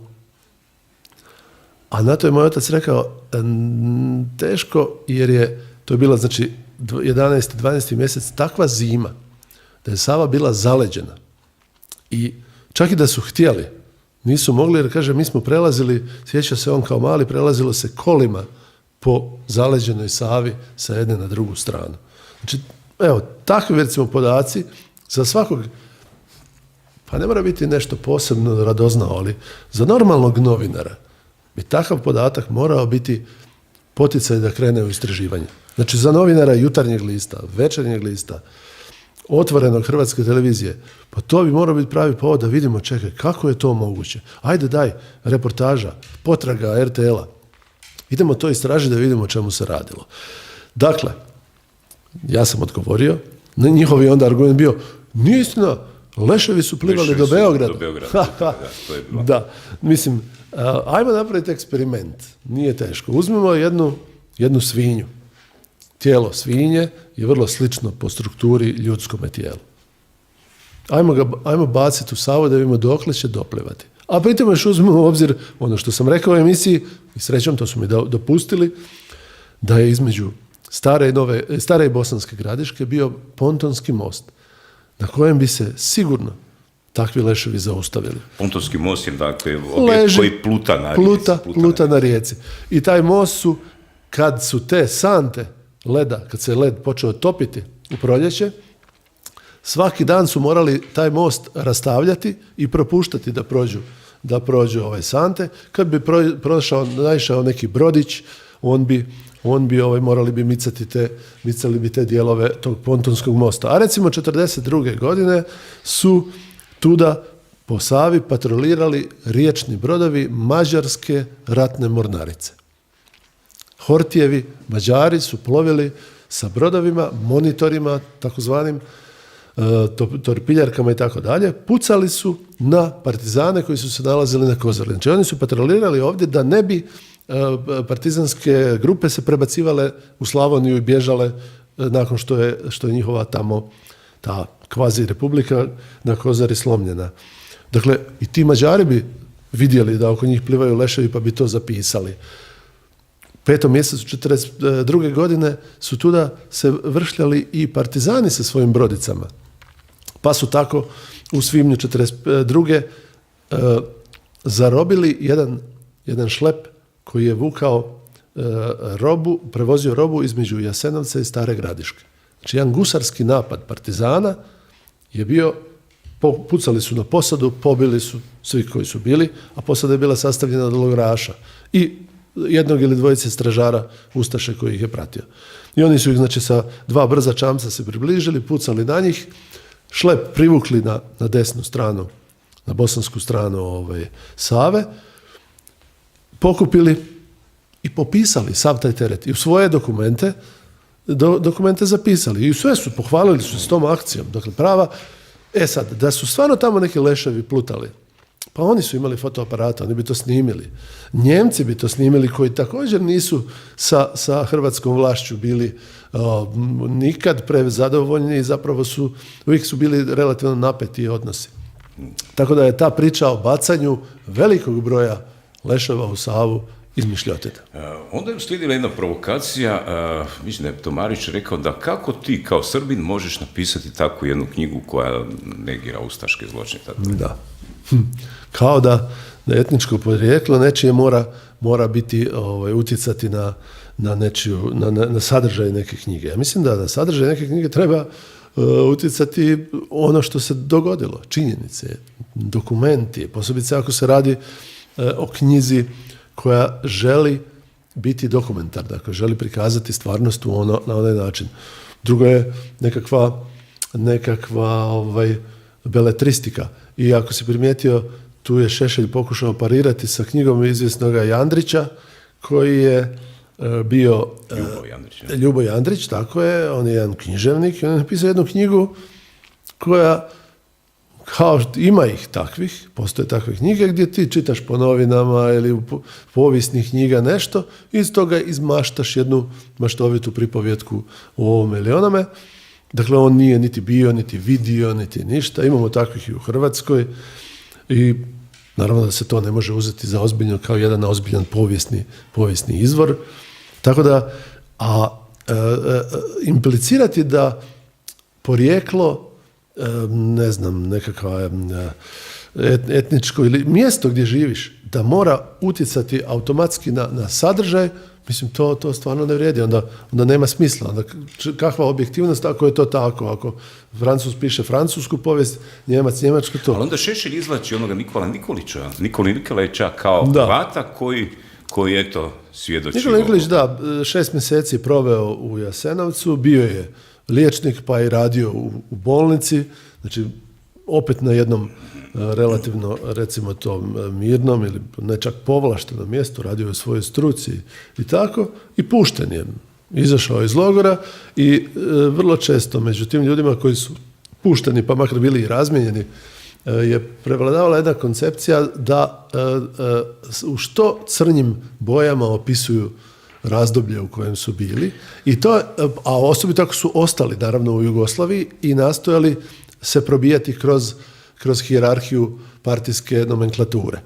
A na to je moj otac rekao, teško, jer to je bila, znači, 11. 12. mjesec, takva zima, da je Sava bila zaleđena. I čak i da su htjeli, nisu mogli, jer kaže, mi smo prelazili, sjeća se on kao mali, prelazilo se kolima po zaleđenoj Savi sa jedne na drugu stranu. Znači, evo, takvi, recimo, podaci za svakog, pa ne mora biti nešto posebno radoznao, ali za normalnog novinara bi takav podatak morao biti poticaj da krene u istraživanje. Znači, za novinara Jutarnjeg lista, Večernjeg lista, Otvorenog, Hrvatske televizije, pa to bi morao biti pravi povod da vidimo, čekaj, kako je to moguće? Ajde, daj, reportaža, potraga RTL-a. Idemo to istražiti da vidimo o čemu se radilo. Dakle, ja sam odgovorio, njihov je onda argument bio, nije istina, leševi su plivali do Beograda. Da, mislim, ajmo napraviti eksperiment, nije teško. Uzmimo jednu svinju. Tijelo svinje je vrlo slično po strukturi ljudskome tijelu. Ajmo baciti u Savu da vidimo dokle će doplivati. A pritom još uzmemo u obzir ono što sam rekao u emisiji, i srećom to su mi dopustili, da je između stare i Bosanske Gradiške bio pontonski most na kojem bi se sigurno takvi leševi zaustavili. Pontonski most je, dakle, objekt koji pluta na rijeci. Pluta na rijeci. I taj most su, kad su te sante leda, kad se led počeo topiti u proljeće, svaki dan su morali taj most rastavljati i propuštati da prođu ove sante. Kad bi naišao neki brodić, morali bi micali bi te dijelove tog pontonskog mosta. A recimo 1942. godine su tuda po Savi patrolirali riječni brodovi Mađarske ratne mornarice. Hortijevi Mađari su plovili sa brodovima, monitorima, takozvanim torpiljarkama i tako dalje, pucali su na partizane koji su se nalazili na Kozari. Znači oni su patrolirali ovdje da ne bi partizanske grupe se prebacivale u Slavoniju i bježale nakon što je njihova tamo ta kvazi republika na Kozari slomljena. Dakle, i ti Mađari bi vidjeli da oko njih plivaju leševi pa bi to zapisali. U 5. mjesecu 1942. godine su tuda se vršljali i partizani sa svojim brodicama. Pa su tako u svibnju 1942. Zarobili jedan šlep koji je vukao prevozio robu između Jasenovca i Stare Gradiške. Znači, jedan gusarski napad partizana je bio pucali su na posadu, pobili su svi koji su bili, a posada je bila sastavljena od logoraša i jednog ili dvojice stražara Ustaše koji ih je pratio. I oni su ih, znači, sa 2 brza čamca se približili, pucali na njih, šlep privukli na desnu stranu, na bosansku stranu Save, pokupili i popisali sav taj teret i u svoje dokumente zapisali i sve su, pohvalili su s tom akcijom, dakle prava. Sad, da su stvarno tamo neki leševi plutali, pa oni su imali fotoaparata, oni bi to snimili. Njemci bi to snimili koji također nisu sa hrvatskom vlašću bili nikad prezadovoljni i zapravo uvijek su bili relativno napeti odnosi. Tako da je ta priča o bacanju velikog broja leševa u Savu izmišljotina. Onda je uslijedila jedna provokacija, mislim da je Tomarić rekao da kako ti kao Srbin možeš napisati takvu jednu knjigu koja negira ustaške zločine. Da. Kao da etničko podrijetlo nečije mora biti utjecati na sadržaj neke knjige. Ja mislim da na sadržaj neke knjige treba utjecati ono što se dogodilo, činjenice, dokumenti, posebice ako se radi o knjizi koja želi biti dokumentarna, dakle želi prikazati stvarnost na onaj način. Drugo je nekakva beletristika. I ako si primijetio, tu je Šešelj pokušao parirati sa knjigom izvjesnog Jandrića, koji je bio Ljubo Jandrić, tako je, on je jedan književnik i on je napisao jednu knjigu koja, kao ima ih takvih, postoje takve knjige gdje ti čitaš po novinama ili u povijesnih knjiga nešto i iz toga izmaštaš jednu maštovitu pripovjetku o ovome ili onome. Dakle, on nije niti bio, niti vidio, niti ništa. Imamo takvih i u Hrvatskoj i naravno da se to ne može uzeti za ozbiljno kao jedan ozbiljan povijesni izvor. Tako da, implicirati da porijeklo, ne znam, nekakva etničko ili mjesto gdje živiš, da mora utjecati automatski na sadržaj, mislim, to stvarno ne vrijedi. Onda nema smisla. Onda kakva objektivnost ako je to tako? Ako Francuz piše francusku povijest, Njemac njemačku to. Ali onda Šešelj izvlači onoga Nikoli Nikolića kao Hrvata koji eto svjedoči. Nikola Nikolić, 6 mjeseci proveo u Jasenovcu, bio je liječnik pa je radio u bolnici, znači opet na jednom relativno, recimo to, mirnom ili ne čak povlaštenom mjestu, radio je u svojoj struci i tako, i pušten je. Izašao iz logora i vrlo često među tim ljudima koji su pušteni, pa makar bili i razmijenjeni, je prevladavala jedna koncepcija da u što crnjim bojama opisuju razdoblje u kojem su bili, a osobito ako su ostali naravno u Jugoslaviji i nastojali se probijati kroz hijerarhiju partijske nomenklature.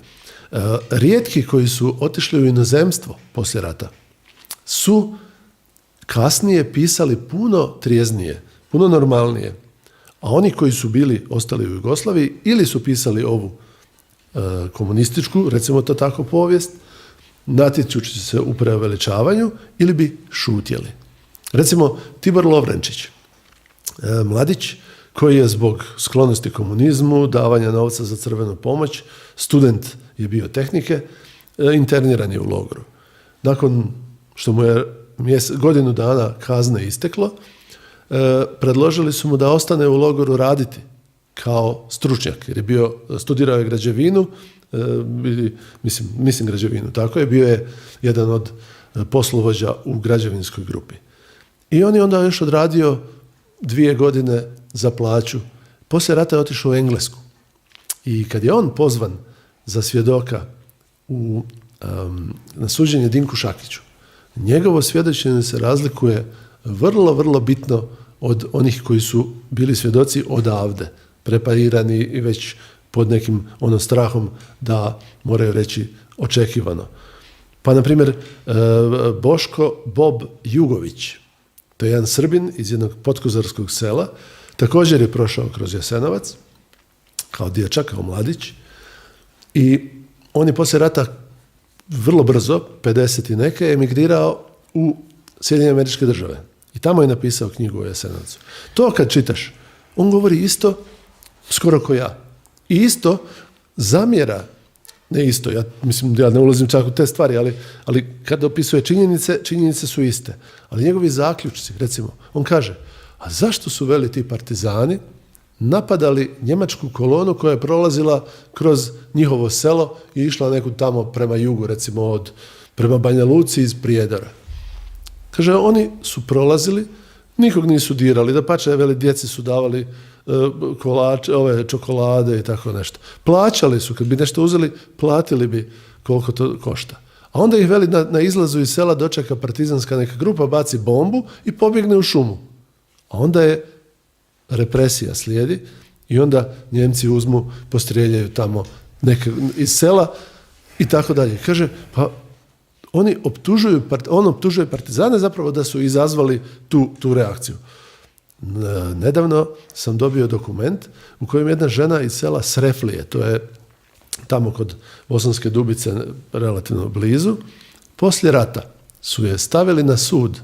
Rijetki koji su otišli u inozemstvo poslije rata su kasnije pisali puno trijeznije, puno normalnije, a oni koji su ostali u Jugoslaviji ili su pisali ovu komunističku, recimo to tako, povijest, natječući se u preuveličavanju, ili bi šutjeli. Recimo Tibor Lovrenčić, mladić koji je zbog sklonosti komunizmu, davanja novca za crvenu pomoć, student je bio tehnike, interniran je u logoru. Nakon što mu je godinu dana kazne isteklo, predložili su mu da ostane u logoru raditi kao stručnjak, jer je studirao je građevinu, mislim građevinu, tako je, bio je jedan od poslovođa u građevinskoj grupi. I on je onda još odradio 2 godine za plaću. Poslije rata je otišao u Englesku. I kad je on pozvan za svjedoka na suđenje Dinku Šakiću, njegovo svjedočenje se razlikuje vrlo, vrlo bitno od onih koji su bili svjedoci odavde, preparirani i već pod nekim strahom da moraju reći očekivano. Pa, na primjer, Boško Bob Jugović, to je jedan Srbin iz jednog potkozarskog sela, također je prošao kroz Jasenovac, kao dječak, kao mladić, i on je poslije rata vrlo brzo, 50 i neke, emigrirao u Sjedinjene Američke Države. I tamo je napisao knjigu o Jasenovcu. To kad čitaš, on govori isto skoro ko ja. I isto zamjera, ne isto, ja mislim da ja ne ulazim čak u te stvari, ali kad opisuje činjenice, činjenice su iste. Ali njegovi zaključci, recimo, on kaže, a zašto su veli ti partizani napadali njemačku kolonu koja je prolazila kroz njihovo selo i išla nekud tamo prema jugu, recimo prema Banja Luci iz Prijedora. Kaže, oni su prolazili, nikog nisu dirali, dapače, veli, djeci su davali kolače, čokolade i tako nešto. Plaćali su, kad bi nešto uzeli, platili bi koliko to košta. A onda ih, veli, na izlazu iz sela dočeka partizanska neka grupa, baci bombu i pobjegne u šumu. A onda je represija slijedi i onda Njemci uzmu, postrijeljaju tamo neke iz sela i tako dalje. Kaže, pa on optužuje partizane zapravo da su izazvali tu reakciju. Nedavno sam dobio dokument u kojem jedna žena iz sela Sreflije, to je tamo kod Bosanske Dubice relativno blizu, poslije rata su je stavili na sud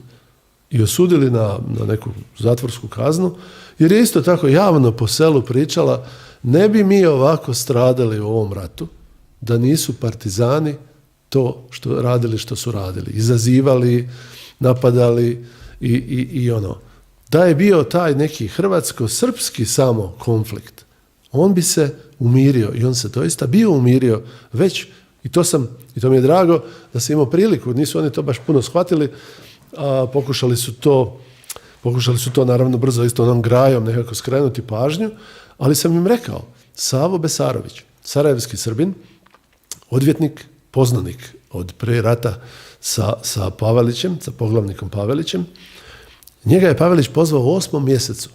i osudili na neku zatvorsku kaznu, jer je isto tako javno po selu pričala, ne bi mi ovako stradali u ovom ratu da nisu partizani to što su radili. Izazivali, napadali i ono. Da je bio taj neki hrvatsko-srpski samo konflikt, on bi se umirio i on se doista bio umirio već, i to mi je drago da sam imao priliku, nisu oni to baš puno shvatili, a pokušali su to naravno brzo isto onom grajom nekako skrenuti pažnju, ali sam im rekao, Savo Besarović, sarajevski Srbin, odvjetnik, poznanik od prije rata sa Pavelićem, sa poglavnikom Pavelićem, njega je Pavelić pozvao u 8. mjesecu,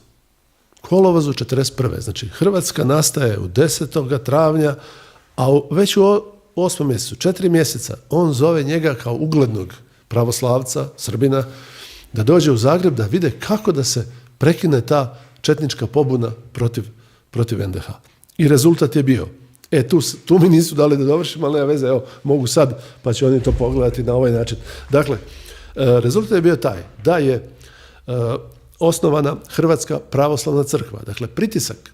kolovozu 1941. Znači, Hrvatska nastaje u 10. travnja, a već u 8. mjesecu, 4 mjeseca, on zove njega kao uglednog pravoslavca, Srbina, da dođe u Zagreb da vide kako da se prekine ta četnička pobuna protiv NDH. I rezultat je bio. Tu mi nisu dali da dovršim, ali nema veze, evo, mogu sad, pa će oni to pogledati na ovaj način. Dakle, rezultat je bio taj da je osnovana Hrvatska pravoslavna crkva. Dakle, pritisak,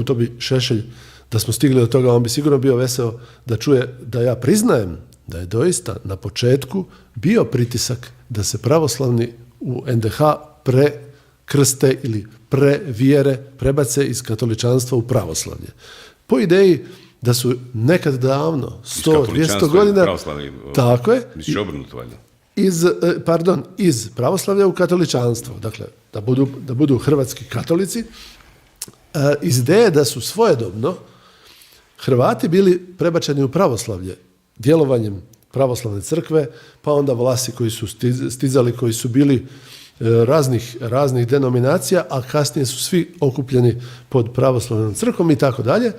to bi Šešelj, da smo stigli do toga, on bi sigurno bio veseo da čuje da ja priznajem da je doista na početku bio pritisak da se pravoslavni u NDH prekrste ili prevjere, prebace iz katoličanstva u pravoslavlje. Po ideji da su nekad davno, 100-200 godina, tako je, iz pravoslavlja u katoličanstvo, dakle, da budu hrvatski katolici, iz ideje da su svojedobno Hrvati bili prebačeni u pravoslavlje, djelovanjem pravoslavne crkve, pa onda vlasi koji su stizali, koji su bili raznih denominacija, a kasnije su svi okupljeni pod pravoslavnom crkvom i tako dalje.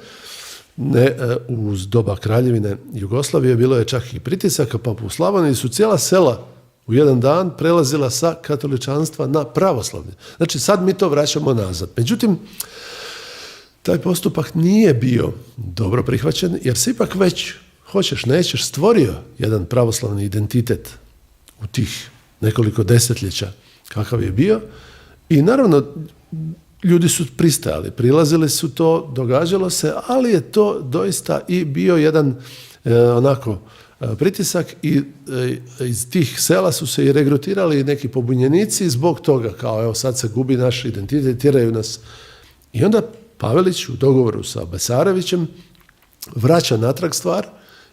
Uz doba Kraljevine Jugoslavije bilo je čak i pritisaka, pa u Slavoniji su cijela sela u jedan dan prelazila sa katoličanstva na pravoslavlje. Znači, sad mi to vraćamo nazad. Međutim, taj postupak nije bio dobro prihvaćen, jer se ipak već, hoćeš nećeš, stvorio jedan pravoslavni identitet u tih nekoliko desetljeća kakav je bio. I naravno, ljudi su pristajali, prilazili su to, događalo se, ali je to doista i bio jedan pritisak i iz tih sela su se i regrutirali neki pobunjenici zbog toga, kao evo sad se gubi naš identitet, tjeraju nas. I onda Pavelić u dogovoru sa Besarevićem vraća natrag stvar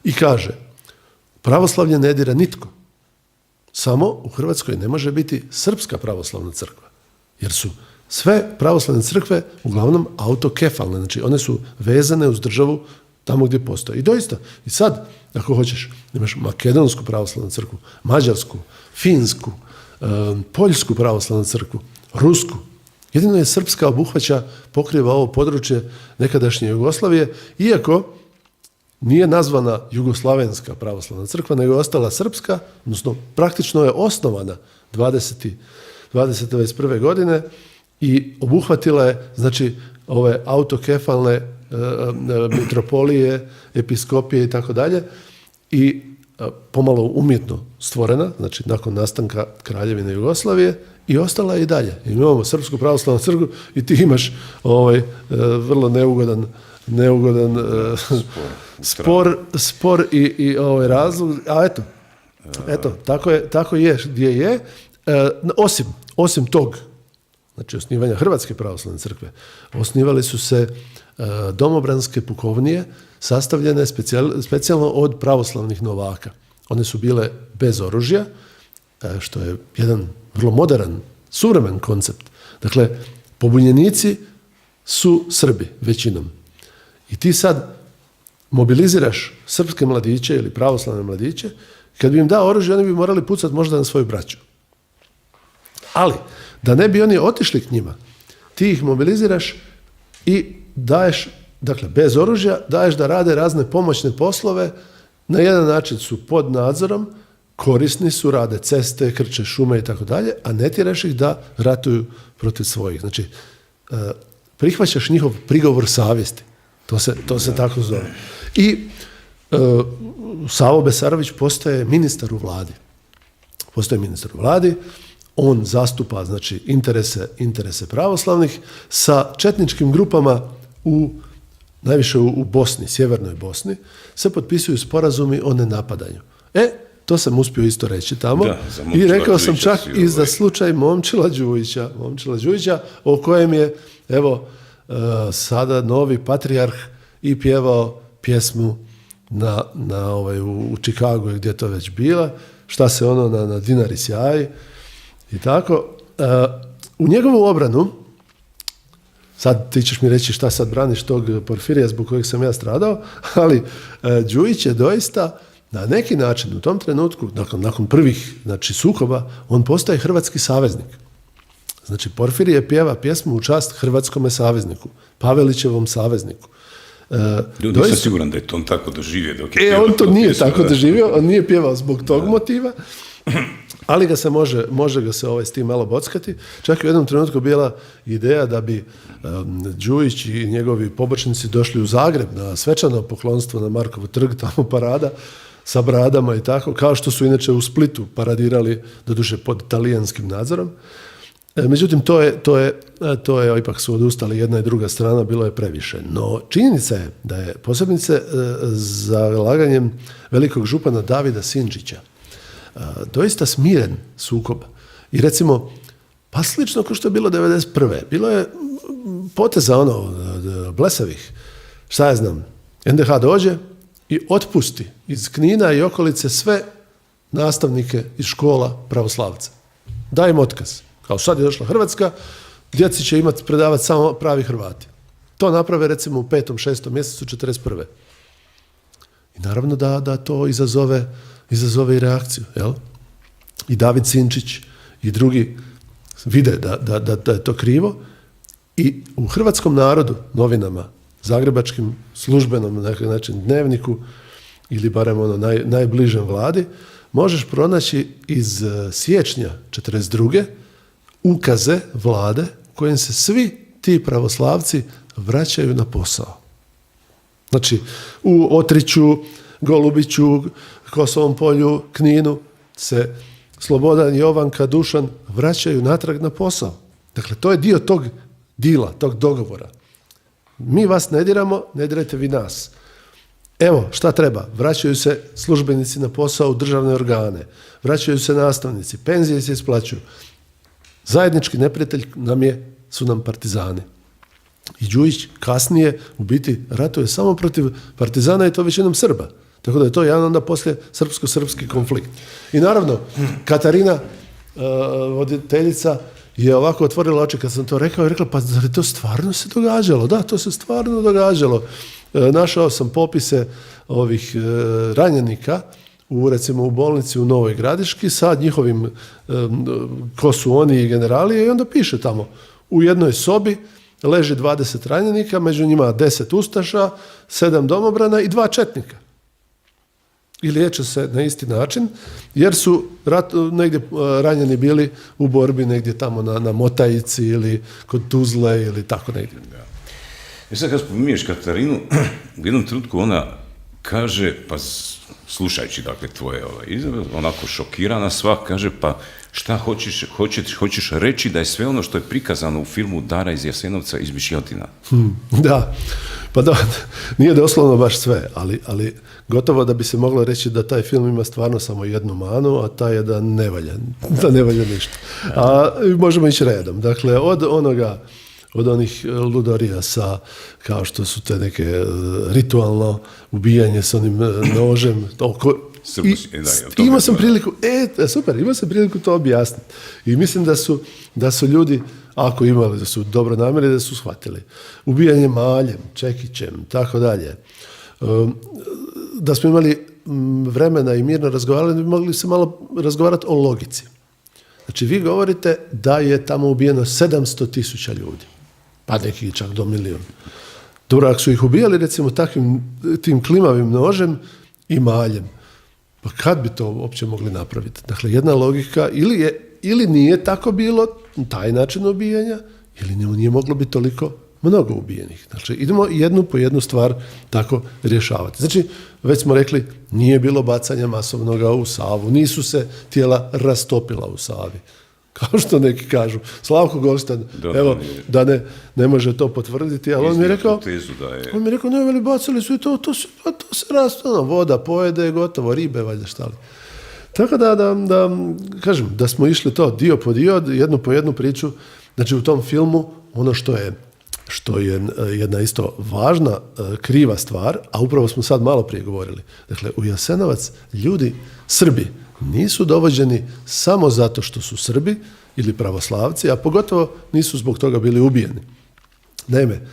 i kaže, pravoslavlje ne dira nitko. Samo u Hrvatskoj ne može biti srpska pravoslavna crkva, jer su sve pravoslavne crkve uglavnom autokefalne, znači one su vezane uz državu tamo gdje postoje. I doista, i sad, ako hoćeš, imaš makedonsku pravoslavnu crkvu, mađarsku, finsku, poljsku pravoslavnu crkvu, rusku. Jedino je srpska obuhvaća, pokriva ovo područje nekadašnje Jugoslavije, iako nije nazvana Jugoslavenska pravoslavna crkva, nego je ostala srpska, odnosno praktično je osnovana 2021. godine i obuhvatila je, znači, ove autokefalne mitropolije, episkopije i tako dalje, i pomalo umjetno stvorena, znači nakon nastanka Kraljevine Jugoslavije, i ostala je i dalje. I imamo Srpsku pravoslavnu crkvu i ti imaš vrlo neugodan spor i razlog, a eto, tako je gdje je. Osim tog, znači osnivanja Hrvatske pravoslavne crkve, osnivali su se domobranske pukovnije sastavljene specijalno od pravoslavnih novaka. One su bile bez oružja, što je jedan vrlo modern, suvremen koncept. Dakle, pobunjenici su Srbi većinom. I ti sad mobiliziraš srpske mladiće ili pravoslavne mladiće, kad bi im dao oružje, oni bi morali pucati možda na svoju braću. Ali, da ne bi oni otišli k njima, ti ih mobiliziraš i daješ, dakle, bez oružja, daješ da rade razne pomoćne poslove, na jedan način su pod nadzorom, korisni su, rade ceste, krče šume i tako dalje, a ne tjeraš ih da ratuju protiv svojih. Znači, prihvaćaš njihov prigovor savjesti. To se tako zove. I Savo Besarović postaje ministar u vladi. On zastupa, znači, interese pravoslavnih sa četničkim grupama najviše u Bosni, sjevernoj Bosni, se potpisuju sporazumi o nenapadanju. To sam uspio isto reći tamo i rekao sam čak i za slučaj Momčila Đujića, o kojem je, evo, sada novi patrijarh i pjevao pjesmu u Čikagu, gdje to već bila, šta se ono na Dinari sjaji i tako. U njegovu obranu, sad ti ćeš mi reći šta sad braniš tog Porfirija zbog kojeg sam ja stradao, ali Đujić je doista na neki način u tom trenutku, nakon prvih, znači, sukoba, on postaje hrvatski saveznik. Znači, Porfirije pjeva pjesmu u čast hrvatskome savezniku, Pavelićevom savezniku. Nisam siguran da je to on tako doživio dok je pjevao. On to nije tako doživio, on nije pjevao zbog tog motiva, ali ga se može ga se s tim malo bockati. Čak i u jednom trenutku bila ideja da bi Đujić i njegovi pobočnici došli u Zagreb na svečano poklonstvo na Markovu trg, tamo parada sa bradama i tako, kao što su inače u Splitu paradirali, doduše pod talijanskim nadzorom. Međutim, to je ipak su odustali jedna i druga strana, bilo je previše. No, činjenica je da je posebice zalaganjem velikog župana Davida Sinčića doista smiren sukob. I recimo, pa slično kao što je bilo 1991. Bilo je poteza blesavih, šta ja znam, NDH dođe i otpusti iz Knina i okolice sve nastavnike iz škola pravoslavca. Daj im otkaz. Kao sad je došla Hrvatska, djeci će predavati samo pravi Hrvati. To naprave recimo u 5. 6. mjesecu 1941. I naravno da to izazove i reakciju. Jel? I David Sinčić i drugi vide da je to krivo i u hrvatskom narodu, novinama, zagrebačkim, službenom, na neki način dnevniku ili barem najbližem vladi, možeš pronaći iz siječnja 1942. ukaze vlade u kojem se svi ti pravoslavci vraćaju na posao. Znači, u Otriću, Golubiću, Kosovom polju, Kninu se Slobodan, Jovanka, Dušan vraćaju natrag na posao. Dakle, to je dio tog dila, tog dogovora. Mi vas ne diramo, ne dirajte vi nas. Evo, šta treba? Vraćaju se službenici na posao u državne organe, vraćaju se nastavnici, penzije se isplaćuju. Zajednički neprijatelj su nam partizani. I Đujić kasnije u biti ratuje samo protiv partizana i to većinom Srba. Tako da je to jedan onda poslije srpsko-srpski konflikt. I naravno, Katarina, voditeljica, je ovako otvorila oči kad sam to rekao i rekla, pa zar je to stvarno se događalo? Da, to se stvarno događalo. Našao sam popise ovih ranjenika recimo u bolnici u Novoj Gradiški sa njihovim ko su oni i generali i onda piše tamo u jednoj sobi leži 20 ranjenika, među njima 10 ustaša, 7 domobrana i 2 četnika. I liječe se na isti način, jer su negdje ranjeni bili u borbi negdje tamo na Motajici ili kod Tuzle ili tako negdje. Sad kad spominješ Katarinu, u jednom trenutku ona kaže, pa slušajući dakle tvoje izjave, onako šokirana sva, kaže pa šta hoćeš reći da je sve ono što je prikazano u filmu Dara iz Jasenovca izmišljotina? Da, pa da, nije doslovno baš sve, ali gotovo da bi se moglo reći da taj film ima stvarno samo jednu manu, a ta je da ne valja ništa. A možemo ići redom. Dakle, od onih ludorija kao što su te neke ritualno ubijanje s onim nožem, imao sam priliku to objasniti. I mislim da su ljudi, ako imali, da su dobro namjeri, da su shvatili. Ubijanje maljem, čekićem, tako dalje. Da smo imali vremena i mirno razgovarali, bi mogli se malo razgovarati o logici. Znači, vi govorite da je tamo ubijeno 700.000 ljudi. Pa neki čak do 1 milijun. Dobro, ako su ih ubijali, recimo, tim klimavim nožem i maljem, pa kad bi to uopće mogli napraviti? Dakle, jedna logika, ili nije tako bilo, taj način ubijanja, ili nije moglo biti toliko mnogo ubijenih. Znači, idemo jednu po jednu stvar tako rješavati. Znači, već smo rekli, nije bilo bacanja masovnoga u Savu, nisu se tijela rastopila u Savi. Kao što neki kažu. Slavko Gostan, da ne može to potvrditi, ali on mi je rekao, ne, veli, bacili su i to se rastopilo, voda pojede, gotovo, ribe, valjda šta li. Tako da kažem, da smo išli to dio po dio, jednu po jednu priču, znači u tom filmu, ono što je jedna isto važna, kriva stvar, a upravo smo sad malo prije govorili. Dakle, u Jasenovac ljudi, Srbi, nisu dovođeni samo zato što su Srbi ili pravoslavci, a pogotovo nisu zbog toga bili ubijeni. Naime,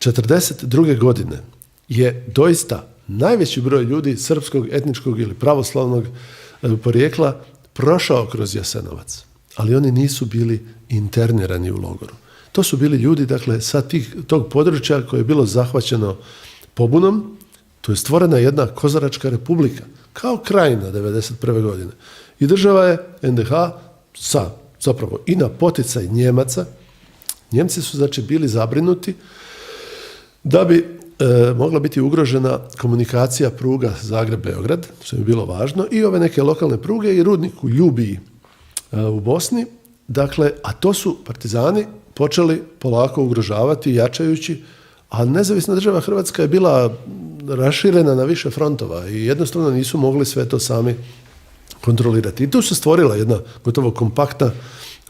1942. godine je doista najveći broj ljudi srpskog, etničkog ili pravoslavnog porijekla prošao kroz Jasenovac, ali oni nisu bili internirani u logoru. To su bili ljudi, dakle, sa tog područja koje je bilo zahvaćeno pobunom, to je stvorena jedna Kozaračka republika, kao Krajina 1991. godine. I država je NDH zapravo i na poticaj Njemaca. Njemci su znači bili zabrinuti da bi mogla biti ugrožena komunikacija pruga Zagreb-Beograd, što je bilo važno, i ove neke lokalne pruge i rudnik u Ljubiji u Bosni. Dakle, a to su partizani počeli polako ugrožavati, jačajući, a nezavisna država Hrvatska je bila raširena na više frontova i jednostavno nisu mogli sve to sami kontrolirati. I tu se stvorila jedna gotovo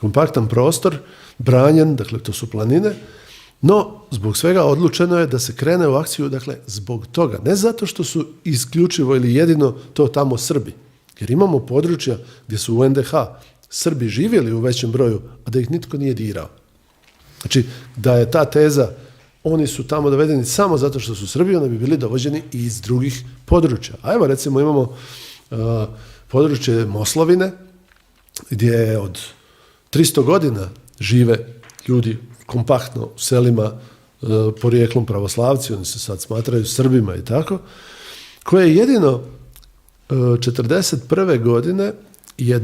kompaktan prostor, branjen, dakle to su planine, no zbog svega odlučeno je da se krene u akciju, dakle zbog toga, ne zato što su isključivo ili jedino to tamo Srbi, jer imamo područja gdje su u NDH Srbi živjeli u većem broju, a da ih nitko nije dirao. Znači, da je ta teza oni su tamo dovedeni samo zato što su Srbi, onda bi bili dovođeni i iz drugih područja. A evo, recimo, imamo područje Moslavine, gdje od 300 godina žive ljudi kompaktno u selima porijeklom pravoslavci, oni se sad smatraju Srbima i tako, koje jedino 1941. godine je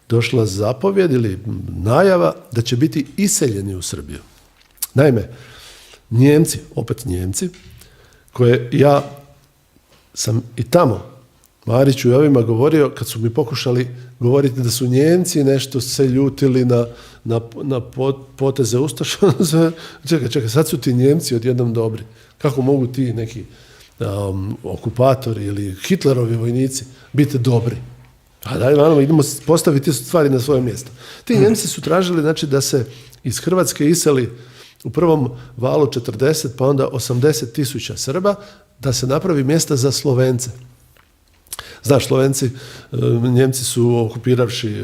došla zapovjed ili najava da će biti iseljeni u Srbiju. Naime, Njemci, koje ja sam i tamo, Mariću i ovima govorio, kad su mi pokušali govoriti da su Njemci nešto se ljutili na poteze Ustaša, čekaj, sad su ti Njemci odjednom dobri. Kako mogu ti neki okupatori ili Hitlerovi vojnici biti dobri? A daj, idemo postaviti stvari na svoje mjesto. Ti Njemci su tražili, znači, da se iz Hrvatske iseli u prvom valu 40, pa onda 80.000 Srba, da se napravi mjesta za Slovence. Znaš, Njemci su okupiravši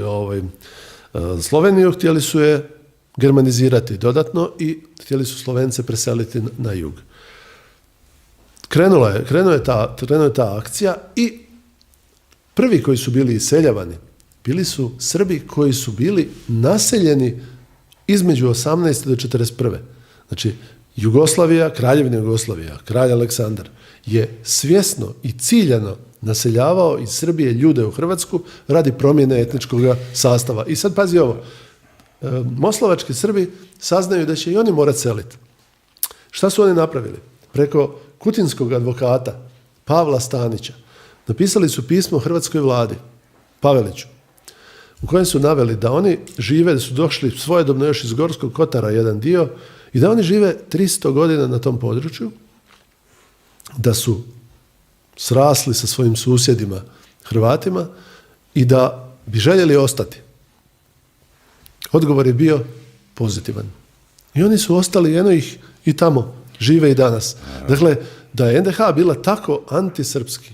Sloveniju, htjeli su je germanizirati dodatno i htjeli su Slovence preseliti na jug. Krenula je ta akcija i prvi koji su bili iseljavani bili su Srbi koji su bili naseljeni između 18. do 41. Znači, Kraljevina Jugoslavija, kralj Aleksandar je svjesno i ciljano naseljavao iz Srbije ljude u Hrvatsku radi promjene etničkog sastava. I sad pazi ovo, moslovački Srbi saznaju da će i oni morati seliti. Šta su oni napravili? Preko kutinskog advokata Pavla Stanića. Napisali su pismo hrvatskoj vladi, Paveliću, u kojem su naveli da oni žive, da su došli svojedobno još iz Gorskog Kotara jedan dio i da oni žive 300 godina na tom području, da su srasli sa svojim susjedima Hrvatima i da bi željeli ostati. Odgovor je bio pozitivan. I oni su ostali, eno ih i tamo, žive i danas. Dakle, da je NDH bila tako antisrpski,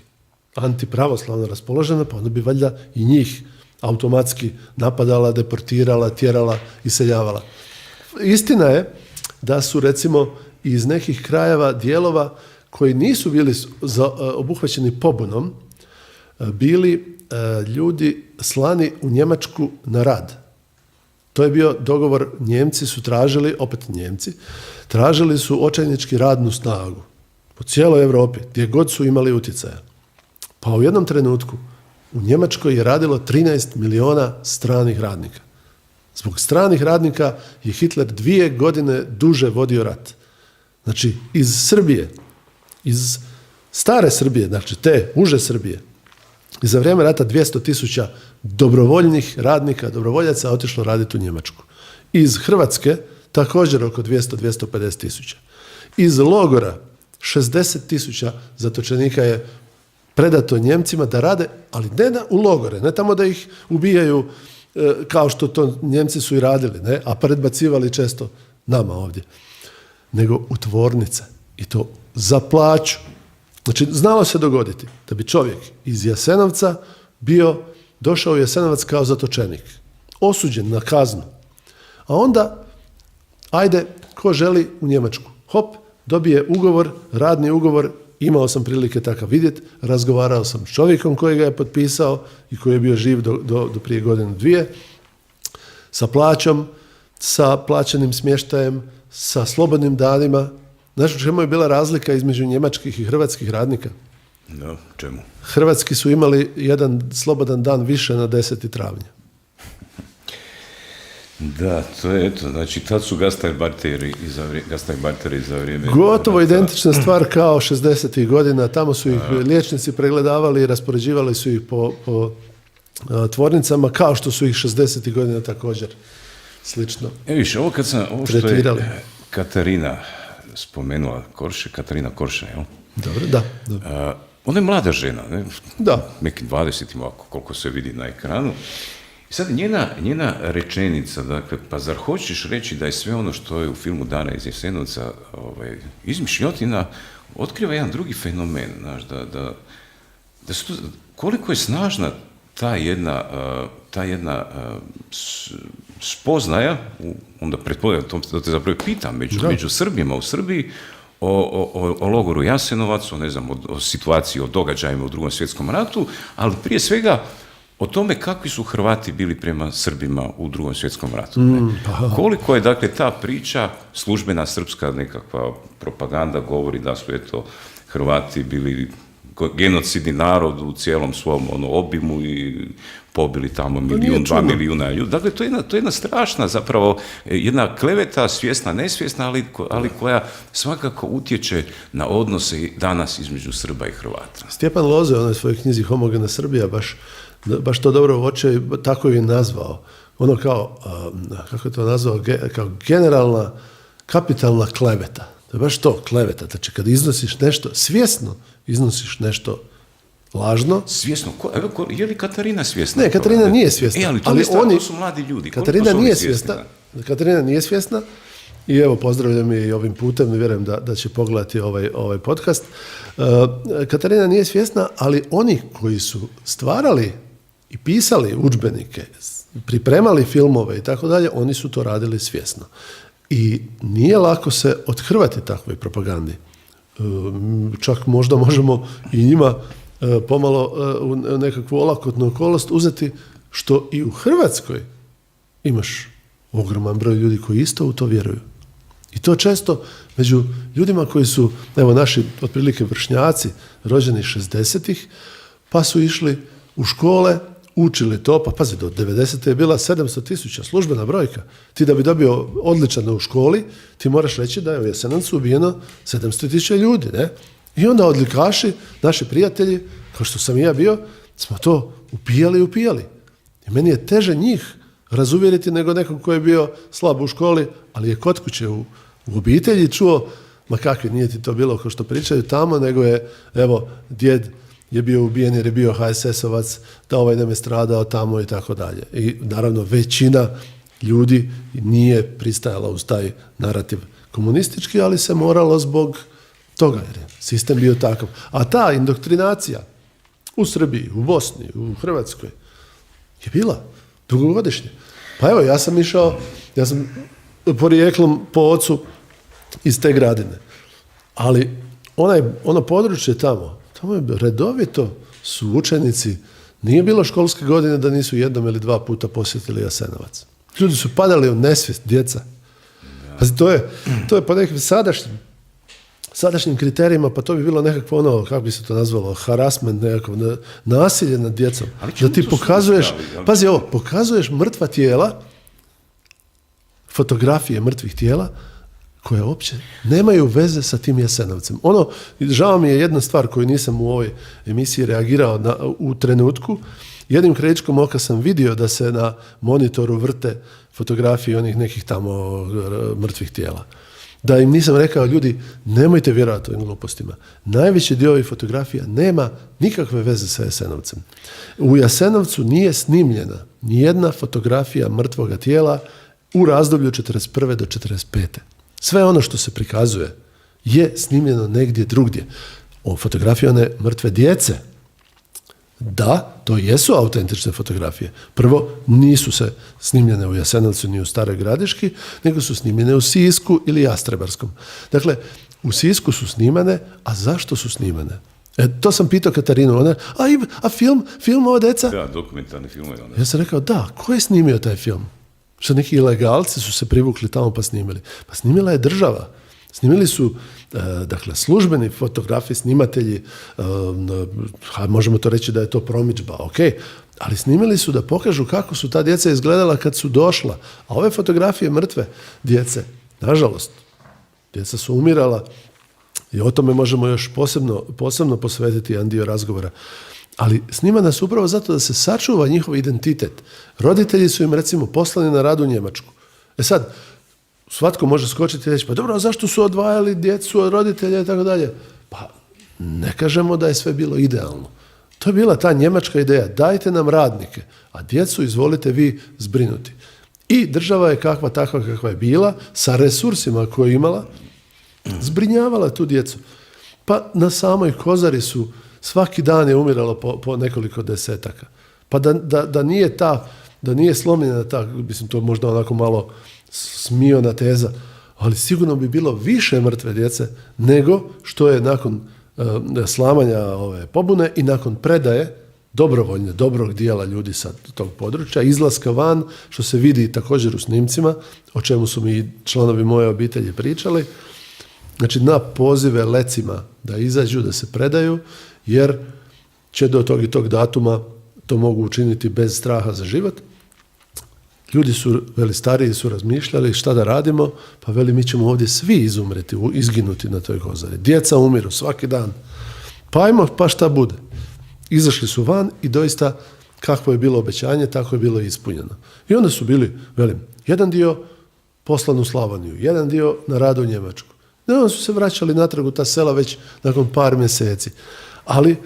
antipravoslavno raspoložena, pa onda bi valjda i njih automatski napadala, deportirala, tjerala, iseljavala. Istina je da su, recimo, iz nekih krajeva, dijelova koji nisu bili obuhvaćeni pobunom, bili ljudi slani u Njemačku na rad. To je bio dogovor, Njemci su tražili, opet Njemci, tražili su očajnički radnu snagu po cijeloj Europi, gdje god su imali utjecaja. Pa u jednom trenutku u Njemačkoj je radilo 13 miliona stranih radnika. Zbog stranih radnika je Hitler 2 godine duže vodio rat. Znači, iz Srbije, iz stare Srbije, znači te uže Srbije, i za vrijeme rata 200.000 dobrovoljnih radnika, dobrovoljaca otišlo raditi u Njemačku. Iz Hrvatske također oko 200-250.000. Iz logora 60.000 zatočenika je predato Njemcima da rade, ali ne u logore, ne tamo da ih ubijaju kao što to Njemci su i radili, ne, a predbacivali često nama ovdje, nego u tvornice. I to za plaću. Znači, znalo se dogoditi da bi čovjek iz Jasenovca došao u Jasenovac kao zatočenik, osuđen na kaznu. A onda, ajde, ko želi u Njemačku? Hop, dobije ugovor, radni ugovor, imao sam prilike takav vidjeti, razgovarao sam s čovjekom koji ga je potpisao i koji je bio živ do prije godinu, dvije, sa plaćom, sa plaćenim smještajem, sa slobodnim danima. Znaš u čemu je bila razlika između njemačkih i hrvatskih radnika? No, čemu? Hrvatski su imali jedan slobodan dan više na 10. travnja. Da, to je eto, znači tad su gastarbeiteri za vrijeme... Gotovo identična stvar kao 60. godina, tamo su ih liječnici pregledavali i raspoređivali su ih po tvornicama, kao što su ih 60. godina također slično viš, ovo tretirali. Što je Katarina spomenula, Katarina Korše, jel? Dobro, da. Ona je mlada žena, ne? Da. Neki 20 ovako, koliko se vidi na ekranu. I sad njena rečenica, dakle, pa zar hoćeš reći da je sve ono što je u filmu Dana iz Jasenovca izmišljotina, otkriva jedan drugi fenomen, znaš, da su to, koliko je snažna ta jedna spoznaja, onda pretpostavljam, da te zapravo pitam, među Srbima u Srbiji, o logoru Jasenovac, o situaciji, o događajima u Drugom svjetskom ratu, ali prije svega o tome kakvi su Hrvati bili prema Srbima u Drugom svjetskom ratu. Koliko je, dakle, ta priča, službena srpska nekakva propaganda govori da su, eto, Hrvati bili genocidni narod u cijelom svom obimu i pobili tamo 1-2 milijuna ljudi. Dakle, to je jedna strašna, zapravo, jedna kleveta, svjesna, nesvjesna, ali koja svakako utječe na odnose danas između Srba i Hrvata. Stjepan Loze, u svojoj knjizi Homogena Srbija, baš to dobro uočio, tako je nazvao. Ono kao, kako je to nazvao, kao generalna, kapitalna kleveta. To je baš to, kleveta. Znači, kad iznosiš nešto, svjesno iznosiš nešto lažno. Svjesno? Je li Katarina svjesna? Ne, Katarina nije svjesna. Ali to su mladi ljudi. Katarina nije svjesna. Katarina nije svjesna. I evo, pozdravljam je i ovim putem i vjerujem da će pogledati ovaj podcast. Katarina nije svjesna, ali oni koji su stvarali i pisali udžbenike, pripremali filmove i tako dalje, oni su to radili svjesno. I nije lako se othrvati takvoj propagandi. Čak možda možemo i njima pomalo u nekakvu olakotnu okolnost uzeti što i u Hrvatskoj imaš ogroman broj ljudi koji isto u to vjeruju. I to često među ljudima koji su, evo, naši otprilike vršnjaci, rođeni 60-ih, pa su išli u škole, učili to, pa pazi, do 90. je bila 700.000, službena brojka. Ti da bi dobio odličan u školi, ti moraš reći da je u Jasenovcu ubijeno 700.000 ljudi, ne? I onda odlikaši, naši prijatelji, kao što sam i ja bio, smo to upijali. I meni je teže njih razuvjeriti nego nekog koji je bio slab u školi, ali je kod kuće u obitelji čuo, ma kakvi, nije ti to bilo kao što pričaju tamo, nego je, evo, djed je bio ubijen jer je bio HSS-ovac, da ovaj nam je stradao tamo i tako dalje. I naravno većina ljudi nije pristajala uz taj narativ komunistički, ali se moralo zbog toga, jer je sistem bio takav. A ta indoktrinacija u Srbiji, u Bosni, u Hrvatskoj je bila dugogodišnja. Pa evo, ja sam porijeklom po ocu iz te Gradine. Ali ono područje tamo je redovito su učenici, nije bilo školske godine da nisu jednom ili dva puta posjetili Jasenovac. Ljudi su padali u nesvijest, djeca. Pazi, to je po nekim sadašnjim kriterijima, pa to bi bilo nekakvo ono, kako bi se to nazvalo, harassment, nekako, nasilje nad djecom. Da ti pokazuješ, pazi ovo, pokazuješ mrtva tijela, fotografije mrtvih tijela, koje uopće nemaju veze sa tim Jasenovcem. Žao mi je jedna stvar koju nisam u ovoj emisiji reagirao u trenutku. Jednim krajičkom oka sam vidio da se na monitoru vrte fotografije onih nekih tamo mrtvih tijela. Da im nisam rekao, ljudi, nemojte vjerovati ovim glupostima. Najveći dio ovih fotografija nema nikakve veze sa Jasenovcem. U Jasenovcu nije snimljena nijedna fotografija mrtvoga tijela u razdoblju 1941. do 1945. Sve ono što se prikazuje je snimljeno negdje drugdje. O fotografiji one mrtve djece, da, to jesu autentične fotografije. Prvo, nisu se snimljene u Jasenovcu ni u Staroj Gradiški, nego su snimljene u Sisku ili Jastrebarskom. Dakle, u Sisku su snimane, a zašto su snimane? To sam pitao Katarinu, a film ova deca? Da, dokumentarni film. Ja sam rekao, da, ko je snimio taj film? Što neki ilegalci su se privukli tamo pa snimili. Pa snimila je država. Snimili su, dakle, službeni fotografi, snimatelji, možemo to reći da je to promidžba, ok, ali snimili su da pokažu kako su ta djeca izgledala kad su došla. A ove fotografije mrtve djece, nažalost, djeca su umirala i o tome možemo još posebno posvetiti jedan dio razgovora. Ali snimana su upravo zato da se sačuva njihov identitet. Roditelji su im, recimo, poslani na rad u Njemačku. Sad, svatko može skočiti i reći, pa dobro, a zašto su odvajali djecu od roditelja i tako dalje? Pa ne kažemo da je sve bilo idealno. To je bila ta njemačka ideja, dajte nam radnike, a djecu izvolite vi zbrinuti. I država je takva kakva je bila, sa resursima koje je imala, zbrinjavala tu djecu. Pa na samoj Kozari su svaki dan je umiralo po nekoliko desetaka. Pa da nije slomljena ta, mislim, to možda onako malo smiona teza, ali sigurno bi bilo više mrtve djece nego što je nakon slamanja ove pobune i nakon predaje dobrovoljne, dobrog dijela ljudi sa tog područja, izlaska van, što se vidi također u snimcima, o čemu su mi članovi moje obitelji pričali. Znači, na pozive lecima da izađu, da se predaju, jer će do tog i tog datuma to mogu učiniti bez straha za život. Ljudi su, stariji su razmišljali šta da radimo, pa mi ćemo ovdje svi izumreti, izginuti na toj Kozari. Djeca umiru svaki dan. Pa šta bude. Izašli su van i doista kakvo je bilo obećanje, tako je bilo ispunjeno. I onda su bili, jedan dio poslan u Slavoniju, jedan dio na rad u Njemačku. I onda su se vraćali natrag u ta sela već nakon par mjeseci. Ali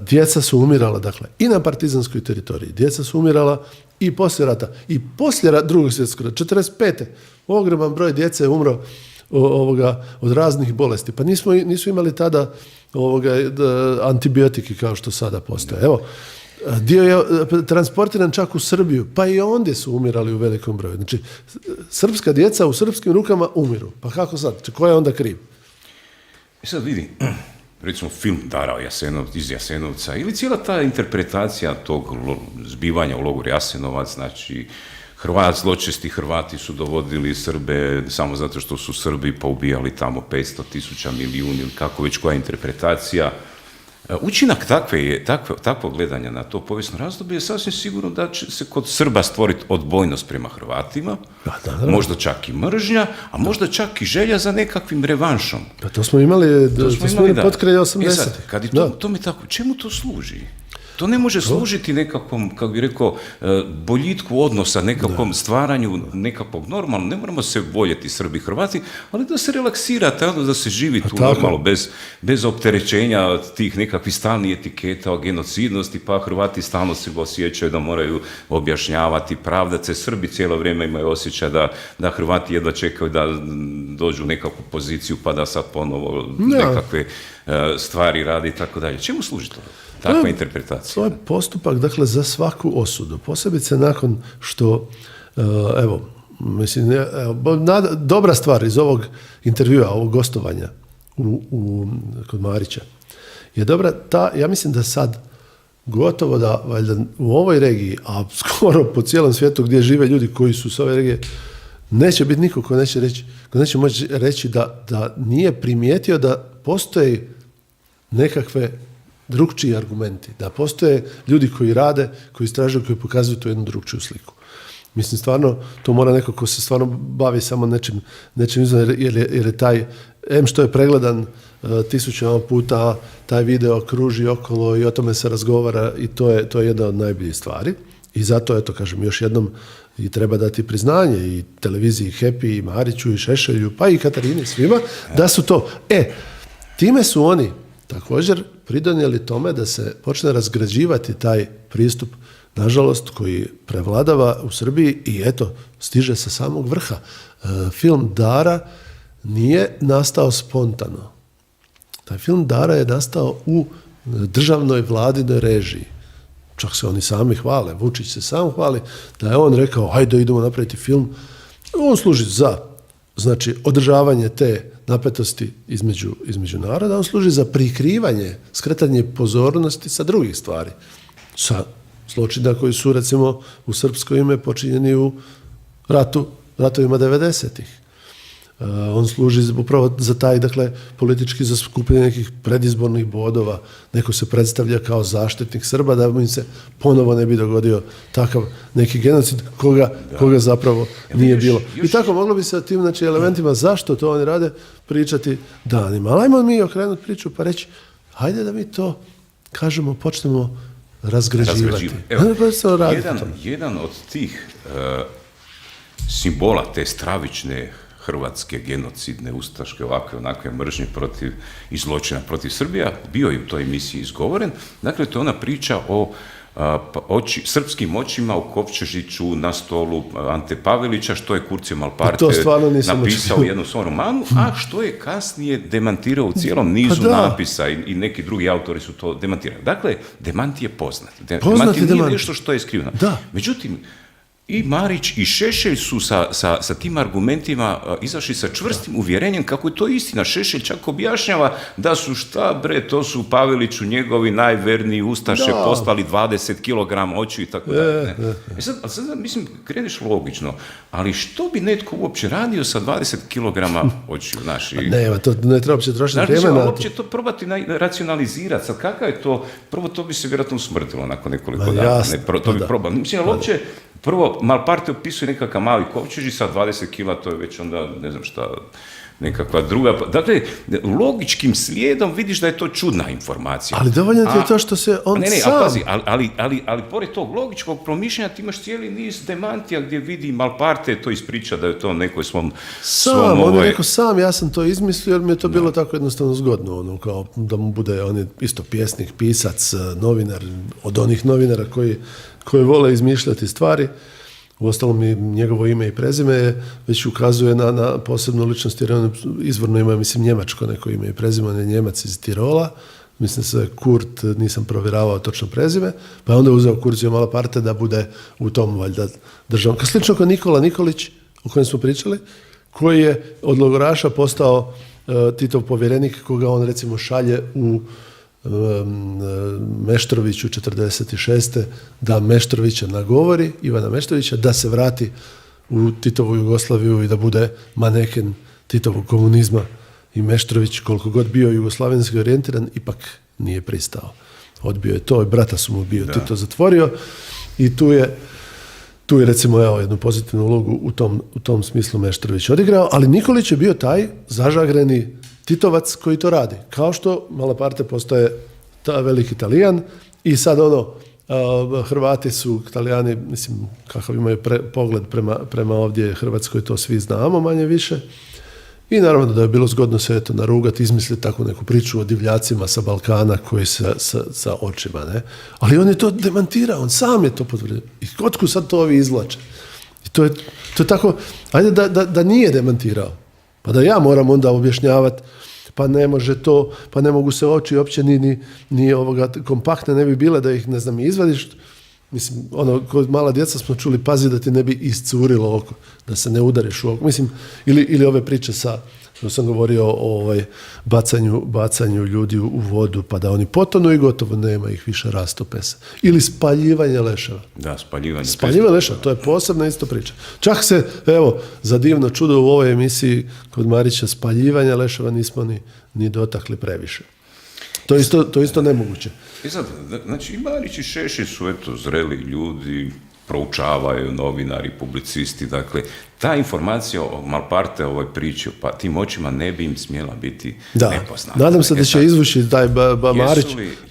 djeca su umirala, dakle, i na partizanskoj teritoriji. Djeca su umirala i poslije rata. I poslije drugog svjetskog rata, 1945. Ogroman broj djece je umro od raznih bolesti. Pa nisu imali tada antibiotiki kao što sada postoje. Evo, dio je transportiran čak u Srbiju, pa i ondje su umirali u velikom broju. Znači, srpska djeca u srpskim rukama umiru. Pa kako sad? Ko je onda kriv? I sad vidi, recimo film Dara iz Jasenovca ili cijela ta interpretacija tog zbivanja u logoru Jasenovac, znači zločesti Hrvati su dovodili Srbe samo zato što su Srbi pa ubijali tamo 500 000 milijuna ili kako već koja interpretacija. Učinak takvog gledanja na to povijesno razdoblje je sasvim sigurno da će se kod Srba stvoriti odbojnost prema Hrvatima, možda čak i mržnja, a možda čak i želja za nekakvim revanšom. Pa to smo imali potkraj 80. Sad, kad je tome tako, čemu to služi? To ne može služiti nekakvom, kako bi rekao, boljitku odnosa, nekakvom stvaranju nekakvog normalno. Ne moramo se voljeti Srbi i Hrvati, ali da se relaksirate, da se živi tu normalno, bez opterećenja tih nekakvih stalnih etiketa o genocidnosti, pa Hrvati stalno se osjećaju da moraju objašnjavati, pravdati se. Srbi cijelo vrijeme imaju osjećaj da Hrvati jedva čekaju da dođu u nekakvu poziciju, pa da sad ponovo nekakve stvari radi i tako dalje. Čemu služi to? Takva interpretacija. To je postupak, dakle, za svaku osudu. Posebice nakon što, dobra stvar iz ovog intervjua, ovog gostovanja kod Marića je dobra ja mislim da sad gotovo da, valjda, u ovoj regiji, a skoro po cijelom svijetu gdje žive ljudi koji su s ove regije, neće biti niko ko neće moći reći da nije primijetio da postoji nekakve drukčiji argumenti, da postoje ljudi koji rade, koji istražuju, koji pokazuju tu jednu drukčiju sliku. Mislim, stvarno, to mora neko ko se stvarno bavi samo nečim izvan, jer je taj, što je pregledan tisućama puta, taj video kruži okolo i o tome se razgovara i to je jedna od najboljih stvari. I zato, eto, kažem, još jednom i treba dati priznanje i televiziji Happy, i Mariću, i Šešelju, pa i Katarini, svima, da su to. Time su oni također pridonijeli tome da se počne razgrađivati taj pristup, nažalost, koji prevladava u Srbiji i eto, stiže sa samog vrha. Film Dara nije nastao spontano. Taj film Dara je nastao u državnoj vladinoj režiji. Čak se oni sami hvale, Vučić se sam hvali da je on rekao, hajde idemo napraviti film. On služi za, znači, održavanje te napetosti između naroda, on služi za prikrivanje, skretanje pozornosti sa drugih stvari. Sa zločina koji su, recimo, u srpsko ime počinjeni u ratovima 90-ih. On služi upravo za taj, dakle, politički za skupljanje nekih predizbornih bodova. Neko se predstavlja kao zaštitnik Srba da im se ponovo ne bi dogodio takav neki genocid koga zapravo nije bilo. I tako moglo bi se o tim, znači, elementima zašto to oni rade pričati danima. Ali ajmo mi okrenuti priču pa reći, hajde da mi to kažemo, počnemo razgrađivati. Jedan od tih simbola te stravične hrvatske genocidne, ustaške, ovakve, onakve mržnje protiv i zločina protiv Srbija, bio je u toj emisiji izgovoren. Dakle, to je ona priča o srpskim očima u Kovčežiću na stolu Ante Pavelića, što je Kurcio Malparte napisao u jednom svom romanu, a što je kasnije demantirao u cijelom nizu napisa i neki drugi autori su to demantirali. Dakle, demant je poznat. Demant nije nešto što je skriveno. Međutim, i Marić i Šešelj su sa tim argumentima izašli sa čvrstim uvjerenjem kako je to istina. Šešelj čak objašnjava da su to su Paveliću njegovi najverniji ustaše poslali 20 kg očiju i tako dalje. Sad, mislim, kreneš logično, ali što bi netko uopće radio sa 20 kg očiju? Ne, to ne treba uopće trošiti vremena. Uopće to probati racionalizirati. Sad, kakav je to? Prvo, to bi se vjerojatno usmrtilo nakon nekoliko dana. To bi probalo. Mislim, ali uopće prvo, Malparte opisuje nekakav mali Kovčežić, sa 20 kila, to je već onda, ne znam šta, nekakva druga. Dakle, logičkim slijedom vidiš da je to čudna informacija. Ali dovoljno ti je to što se on sam... Pazi, ali pored tog logičkog promišljanja ti imaš cijeli niz demantija gdje vidi Malparte to ispriča da je to nekoj svom... on je rekao sam, ja sam to izmislio jer mi je to bilo tako jednostavno zgodno, kao da mu bude, on je isto pjesnik, pisac, novinar, od onih novinara koji vole izmišljati stvari. Uostalom i njegovo ime i prezime već ukazuje na posebnu ličnost, jer on izvorno ima, mislim, njemačko neko ime i prezime, on je Njemac iz Tirola, mislim se Kurt, nisam provjeravao točno prezime, pa je onda uzeo Kurcio Malaparte da bude u tom, valjda, državnom. Slično kao Nikola Nikolić, o kojem smo pričali, koji je od logoraša postao Titov povjerenik, koga on, recimo, šalje u Meštroviću 46. da Meštrovića nagovori, Ivana Meštrovića, da se vrati u Titovu Jugoslaviju i da bude maneken Titovog komunizma. I Meštrović, koliko god bio jugoslavenski orijentiran, ipak nije pristao. Odbio je to i brata su mu bio Tito zatvorio i tu je recimo jednu pozitivnu ulogu u tom smislu Meštrović odigrao, ali Nikolić je bio taj zažagreni Titovac koji to radi. Kao što Malaparte postaje veliki Talijan i sad Hrvati su, Talijani, mislim, kakav imaju pogled prema ovdje Hrvatskoj, to svi znamo manje više. I naravno da je bilo zgodno sve to narugati, izmisliti takvu neku priču o divljacima sa Balkana koji sa očima, ne? Ali on je to demantirao, on sam je to potvrdio. I otkud sad to ovi izvlače? I to je tako, ajde da nije demantirao. Pa da ja moram onda objašnjavati, pa ne može to, pa ne mogu se oči uopće ni kompaktne ne bi bile da ih, ne znam, izvadiš. Mislim, kod mala djeca smo čuli, pazi da ti ne bi iscurilo oko, da se ne udariš u oko. Mislim, ili ove priče što sam govorio o bacanju ljudi u vodu, pa da oni potonu i gotovo nema ih više rastope se. Ili spaljivanje leševa. Da, spaljivanje leševa, to je posebna isto priča. Čak se, za divno čudo u ovoj emisiji kod Marića spaljivanja leševa nismo ni dotakli previše. To je isto nemoguće. I sad, znači, i Marić i Šešelj su, zreli ljudi, proučavaju novinari, publicisti, dakle, ta informacija o Malaparte, ovoj priči, pa tim očima ne bi im smjela biti nepoznata. Nadam se da će izvući taj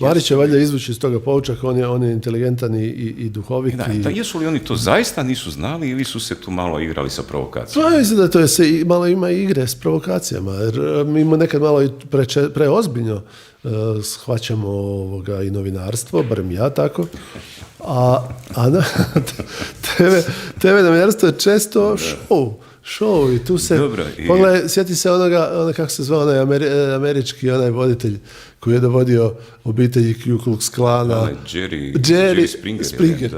Marić će valjda izvući iz toga poučak, on je inteligentan i duhovit. Da, jesu li oni to zaista nisu znali ili su se tu malo igrali sa provokacijama? Pa mislim da to se malo ima igre s provokacijama, jer mi nekad malo i preozbiljno shvaćamo i novinarstvo, barem ja tako, a TV novinarstvo je često show i tu se, pogledaj, sjeti se onoga kako se zvao onaj američki voditelj koji je dovodio obitelji Ku Klux Klana. Jerry Springer.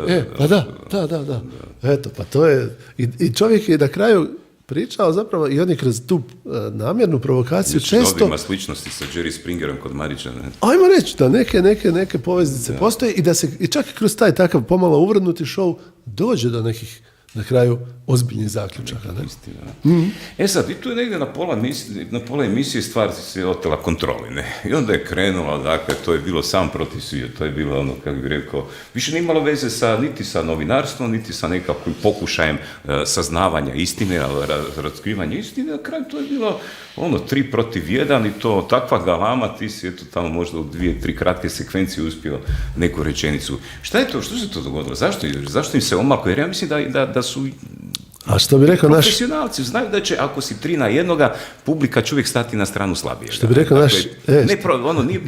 Da. Eto, pa to je, i čovjek je na kraju pričao zapravo i on je kroz tu namjernu provokaciju često... Ovdje ima sličnosti sa Jerry Springerom kod Marića, ne? Ajmo reći da neke poveznice postoje i da se i čak i kroz taj takav pomalo uvrnuti show dođe do nekih na kraju ozbiljnih zaključaka. Ne? Istina. Sad, i tu je negdje na pola emisije stvar se otela kontroli, ne? I onda je krenula, dakle, to je bilo sam protiv sviju, to je bilo kako bih rekao, više nije imalo veze niti sa novinarstvom, niti sa nekakvim pokušajem saznavanja istine, razotkrivanja istine, na kraju to je bilo 3 protiv 1 i to takva galama, ti si tamo možda u 2-3 kratke sekvencije uspio neku rečenicu. Šta je to? Što se to dogodilo? Zašto im se omaklo? Jer ja mislim da su A što bi rekao profesionalci znaju da će, ako si 3-1, publika će uvijek stati na stranu slabije. Što bi rekao nije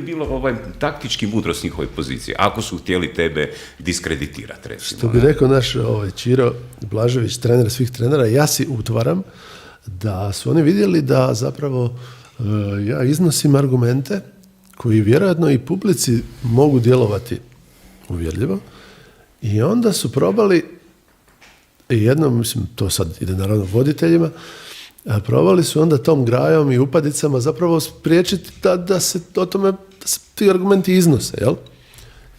bilo taktički mudrost njihove pozicije, ako su htjeli tebe diskreditirati, recimo. Što bi rekao naš Ćiro Blažević, trener svih trenera, ja si utvaram da su oni vidjeli da zapravo ja iznosim argumente koji vjerojatno i publici mogu djelovati uvjerljivo i onda su probali jednom, mislim, to sad ide naravno voditeljima, probali su onda tom grajom i upadicama zapravo spriječiti da se o tome, da se ti argumenti iznose, jel?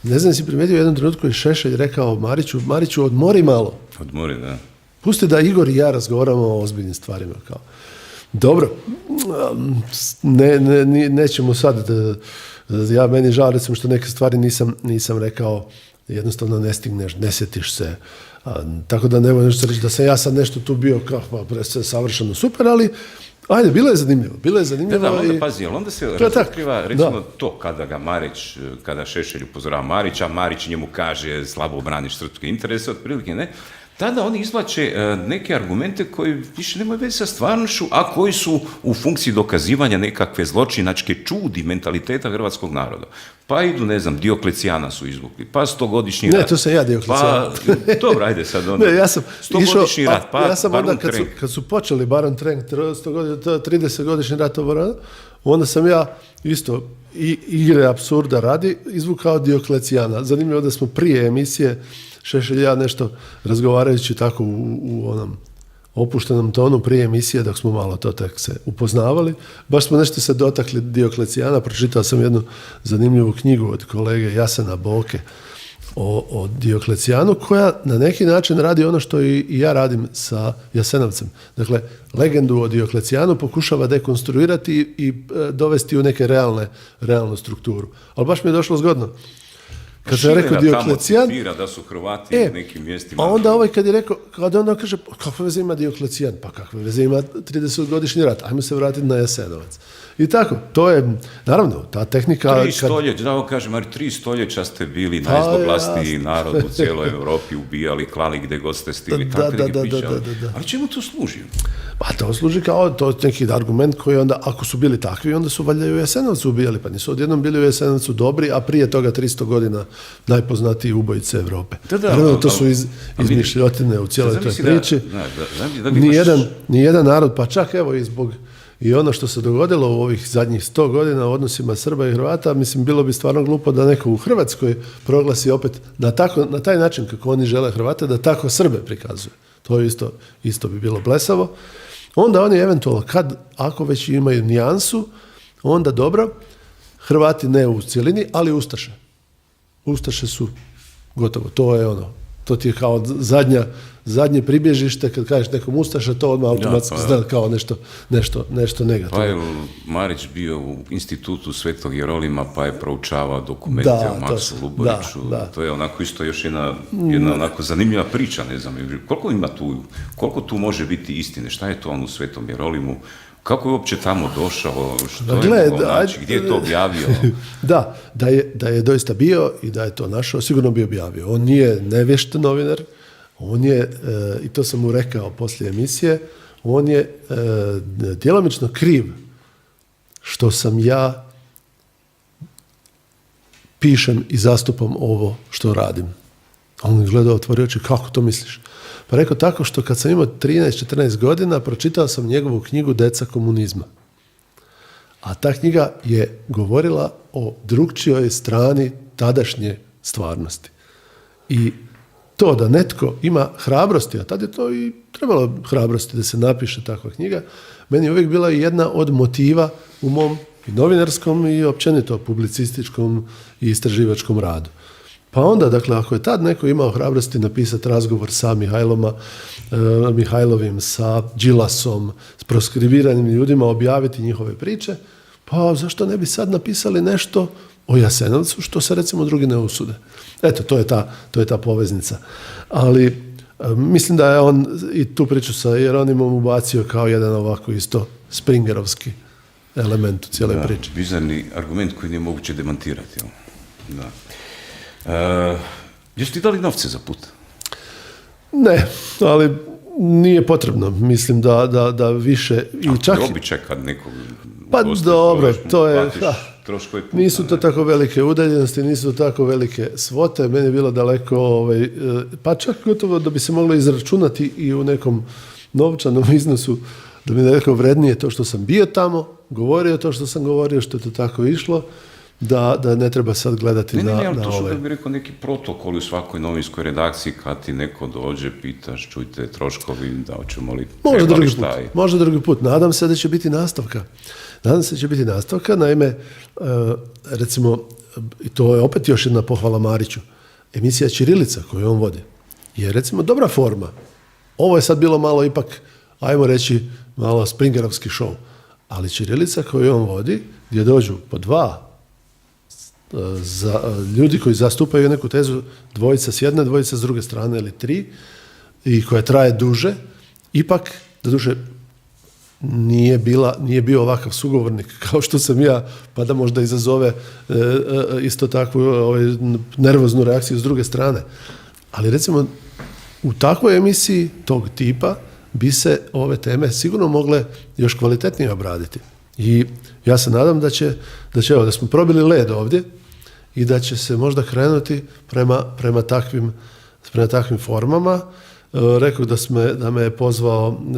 Ne znam, si primijetio u jednom trenutku je Šešelj rekao Mariću, odmori malo. Odmori, da. Pusti da Igor i ja razgovaramo o ozbiljnim stvarima. Kao. Dobro, nećemo sad, meni žao recimo što neke stvari nisam rekao, jednostavno ne stigneš, ne sjetiš se. Tako da ne možeš reći da sam ja sad nešto tu bio savršeno super, ali ajde, bilo je zanimljivo. Da, onda pazi, onda se razotkriva, recimo to kada Šešelj upozorava Marića, Marić njemu kaže slabo braniš srpske interese, otprilike ne, tada oni izvlače neke argumente koji više nemaju veze sa stvarnošću, a koji su u funkciji dokazivanja nekakve zločinačke čudi mentaliteta hrvatskog naroda. Pa idu, ne znam, Dioklecijana su izvukli, pa 100-godišnji rat. Ne, to sam ja Dioklecijan. Pa, dobro, ajde sad onda. Ja sam 100-godišnji rat, pa ja sam Baron onda, kad su počeli Baron Trenk, 30-godišnji rat, onda sam ja isto igre apsurda radi izvukao Dioklecijana. Zanimljivo da smo prije emisije Šešelj i ja nešto razgovarajući tako u onom opuštenom tonu prije emisije, dok smo malo to tek se upoznavali. Baš smo nešto se dotakli Dioklecijana, pročitao sam jednu zanimljivu knjigu od kolege Jasena Boke, o Dioklecijanu, koja na neki način radi ono što i ja radim sa Jasenovcem. Dakle, legendu o Dioklecijanu pokušava dekonstruirati i dovesti u neke realnu strukturu. Ali baš mi je došlo zgodno. Kad sam rekao Dioklecijan, da su Hrvati u nekim mjestima. A onda kad je rekao, kada onda kaže, kakve veze ima Dioklecijan? Pa kakve veze ima 30-godišnji rat? Ajmo se vratiti na Jasenovac. I tako, to je, naravno, ta tehnika... 3 stoljeća ste bili najzloglasniji narod u cijeloj Europi, ubijali, klali gdje god ste stigli, ali čemu to služi? Pa to služi kao to neki argument koji onda, ako su bili takvi, onda su valjda i u Jasenovcu ubijali, pa nisu odjednom bili u Jasenovcu dobri, a prije toga 300 godina najpoznatiji ubojice Evrope. To su izmišljotine u cijeloj toj priči. Nijedan narod, pa čak evo i ono što se dogodilo u ovih zadnjih 100 godina u odnosima Srba i Hrvata, mislim, bilo bi stvarno glupo da neko u Hrvatskoj proglasi opet na taj način kako oni žele Hrvate, da tako Srbe prikazuje. To isto bi bilo blesavo. Onda oni eventualno, ako već imaju nijansu, onda dobro, Hrvati ne u cjelini, ali Ustaše. Ustaše su gotovo, to ti je kao zadnje pribježište, kad kažeš nekom Ustaša, to odmah automatski zna kao nešto negativno. Pa je Marić bio u institutu Svetog Jerolima, pa je proučavao dokumente o Maksu Luboriću. To je onako isto još jedna onako zanimljiva priča, ne znam, koliko tu može biti istine, šta je to on u Svetom Jerolimu, kako je uopće tamo došao, gdje je to objavio? Da je doista bio i da je to našao, sigurno bi objavio. On nije nevješt novinar, on je, i to sam mu rekao poslije emisije, on je djelomično kriv što sam ja pišem i zastupam ovo što radim. A on je gledao, otvorio oči, kako to misliš? Pa rekao tako što kad sam imao 13-14 godina, pročitao sam njegovu knjigu Deca komunizma. A ta knjiga je govorila o drugčijoj strani tadašnje stvarnosti. I to da netko ima hrabrosti, a tad je to i trebalo hrabrosti da se napiše takva knjiga, meni je uvijek bila jedna od motiva u mom i novinarskom i općenito publicističkom i istraživačkom radu. Pa onda, dakle, ako je tad neko imao hrabrosti napisati razgovor sa Mihajlovim, sa Đilasom, s proskribiranim ljudima, objaviti njihove priče, pa zašto ne bi sad napisali nešto o Jasenovcu, što se recimo drugi ne usude. Eto, to je ta poveznica. Ali mislim da je on i tu priču sa Jeronimom ubacio kao jedan ovako isto Springerovski element u cijeloj priči. Bizarni argument koji nije moguće demantirati. Da. Jesi ti dali novce za put? Ne, ali nije potrebno. Mislim da više... Čak je običaj kad nekog... Pa dobro, to je... Puta, nisu to tako velike udaljenosti, nisu to tako velike svote. Meni je bilo daleko, pa čak gotovo da bi se moglo izračunati i u nekom novčanom iznosu, da mi je daleko vrednije to što sam bio tamo, govorio to što sam govorio, što je to tako išlo, da ne treba sad gledati na to što bi rekao neki protokol u svakoj novinskoj redakciji kad ti neko dođe, pitaš, čujte troškovi, da hoćemo li trebali šta je. Možda drugi put. Nadam se da će biti nastavka. Naime, recimo, i to je opet još jedna pohvala Mariću, emisija Ćirilica koju on vodi je recimo dobra forma. Ovo je sad bilo malo ipak, ajmo reći, malo Springerovski show, ali Ćirilica koju on vodi, gdje dođu po dva za ljudi koji zastupaju neku tezu, dvojica s jedne, dvojica s druge strane ili tri, i koja traje duže, ipak, doduše, nije bio ovakav sugovornik kao što sam ja, pa da možda izazove isto takvu nervoznu reakciju s druge strane. Ali recimo, u takvoj emisiji tog tipa bi se ove teme sigurno mogle još kvalitetnije obraditi. I ja se nadam da smo probili led ovdje i da će se možda krenuti prema takvim formama. Rekao da me je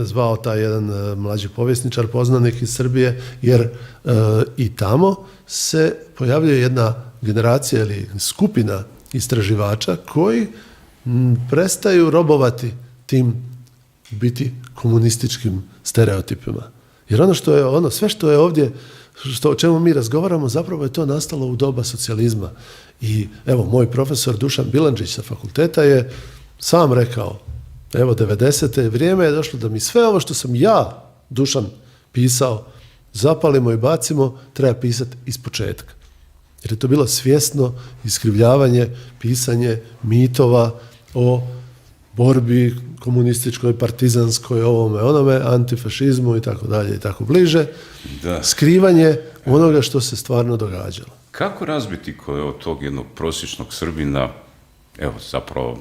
zvao taj jedan mlađi povjesničar, poznanik iz Srbije, jer i tamo se pojavljuje jedna generacija ili skupina istraživača koji prestaju robovati tim biti komunističkim stereotipima. Jer sve što je ovdje o čemu mi razgovaramo, zapravo je to nastalo u doba socijalizma. I evo, moj profesor Dušan Bilandžić sa fakulteta je sam rekao, evo 90. vrijeme je došlo da mi sve ovo što sam ja, Dušan, pisao, zapalimo i bacimo, treba pisati ispočetka. Jer je to bilo svjesno iskrivljavanje, pisanje mitova o borbi komunističkoj, partizanskoj, ovome, onome, antifašizmu i tako dalje i tako bliže. Da. Skrivanje onoga što se stvarno događalo. Kako razbiti od tog jednog prosječnog Srbina, evo zapravo,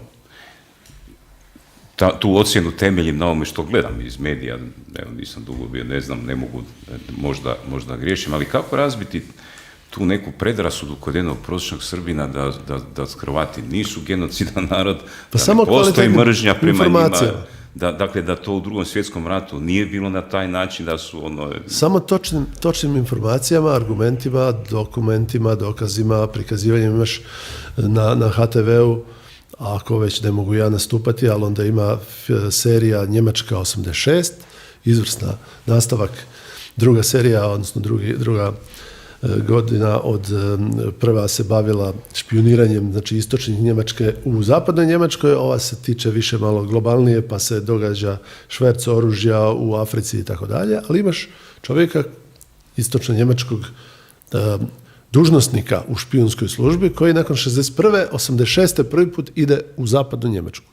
tu ocjenu temeljim na ovome što gledam iz medija, evo nisam dugo bio, ne znam, ne mogu, možda griješim, ali kako razbiti tu neku predrasudu kod jednog prosječnog Srbina da Hrvati nisu genocidan narod, Pa da samo ne postoji mržnja prema njima, informacija. da to u Drugom svjetskom ratu nije bilo na taj način, da su Samo točnim informacijama, argumentima, dokumentima, dokazima, prikazivanjem imaš na HTV-u, ako već ne mogu ja nastupati, ali onda ima serija Njemačka 86, izvrsna nastavak, druga serija, odnosno druga godina prva se bavila špijuniranjem, znači istočnih Njemačke u zapadnoj Njemačkoj, ova se tiče više malo globalnije, pa se događa šverc oružja u Africi i tako dalje, ali imaš čovjeka istočno njemačkog dužnosnika u špijunskoj službi koji nakon 61. 86. prvi put ide u zapadnu Njemačku.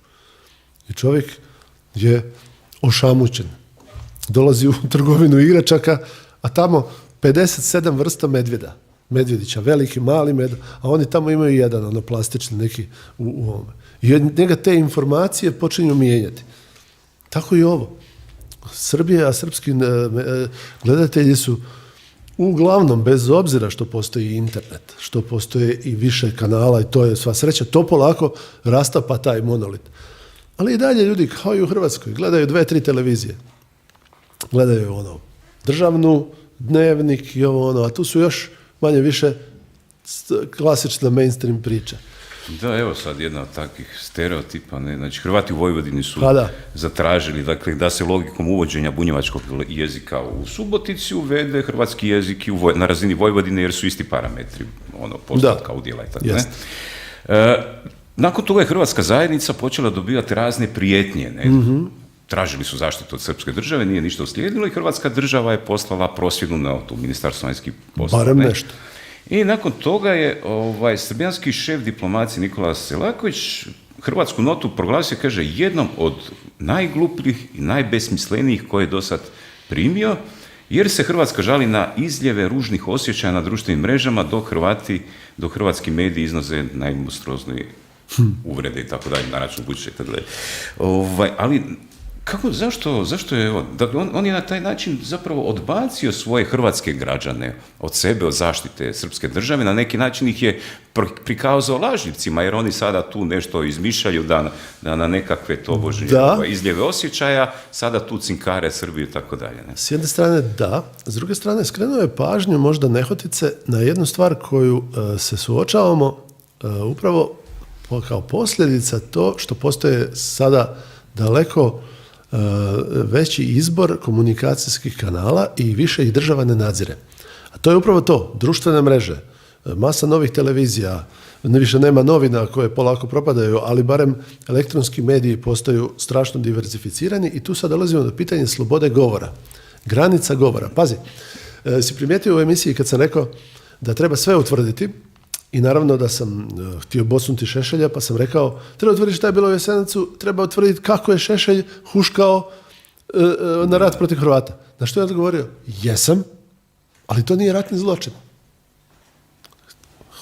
I čovjek je ošamućen. Dolazi u trgovinu igračaka, a tamo 57 vrsta medvjedića, veliki, mali a oni tamo imaju jedan, plastični neki u ovome. I od njega te informacije počinju mijenjati. Tako i ovo. Srbija, srpski gledatelji su uglavnom, bez obzira što postoji internet, što postoje i više kanala i to je sva sreća, to polako rastapa taj monolit. Ali i dalje ljudi, kao i u Hrvatskoj, gledaju 2-3 televizije. Gledaju državnu, Dnevnik i a tu su još manje više klasična mainstream priča. Da, evo sad jedna od takvih stereotipa, znači Hrvati u Vojvodini su zatražili, dakle, da se logikom uvođenja bunjevačkog jezika u Subotici uvede hrvatski jezik na razini Vojvodine, jer su isti parametri, postotka udjela i tako, ne? Nakon toga je hrvatska zajednica počela dobivati razne prijetnje, ne? Mm-hmm. Tražili su zaštitu od srpske države, nije ništa uslijedilo i Hrvatska država je poslala prosvjednu notu u Ministarstvo vanjskih poslova. Barem nešto. I nakon toga je srbijanski šef diplomacije Nikola Selaković hrvatsku notu proglasio, kaže, jednom od najglupljih i najbesmislenijih koje je do sad primio, jer se Hrvatska žali na izljeve ružnih osjećaja na društvenim mrežama, dok hrvatski mediji iznoze najmonstruoznije uvrede i tako dalje, na račun Vučića i tako dalje. Ali zašto je on je na taj način zapravo odbacio svoje hrvatske građane od sebe, od zaštite srpske države, na neki način ih je prikazao lažljivcima, jer oni sada tu nešto izmišljaju da na nekakve tobožnje izljeve osjećaja, sada tu cinkare Srbiju i tako dalje. Ne? S jedne strane da, s druge strane skrenuo je pažnju možda nehotice na jednu stvar koju se suočavamo upravo kao posljedica to što postoje sada daleko veći izbor komunikacijskih kanala i više ih država ne nadzire. A to je upravo to, društvene mreže, masa novih televizija, više nema novina koje polako propadaju, ali barem elektronski mediji postaju strašno diversificirani i tu sad dolazimo do pitanja slobode govora, granica govora. Pazi, si primijetio u emisiji kad sam rekao da treba sve utvrditi, i naravno da sam htio bosnuti Šešelja, pa sam rekao, treba utvrditi šta je bilo u Jasenovcu, treba utvrditi kako je Šešelj huškao na rat protiv Hrvata. Na što je odgovorio? Jesam, ali to nije ratni zločin.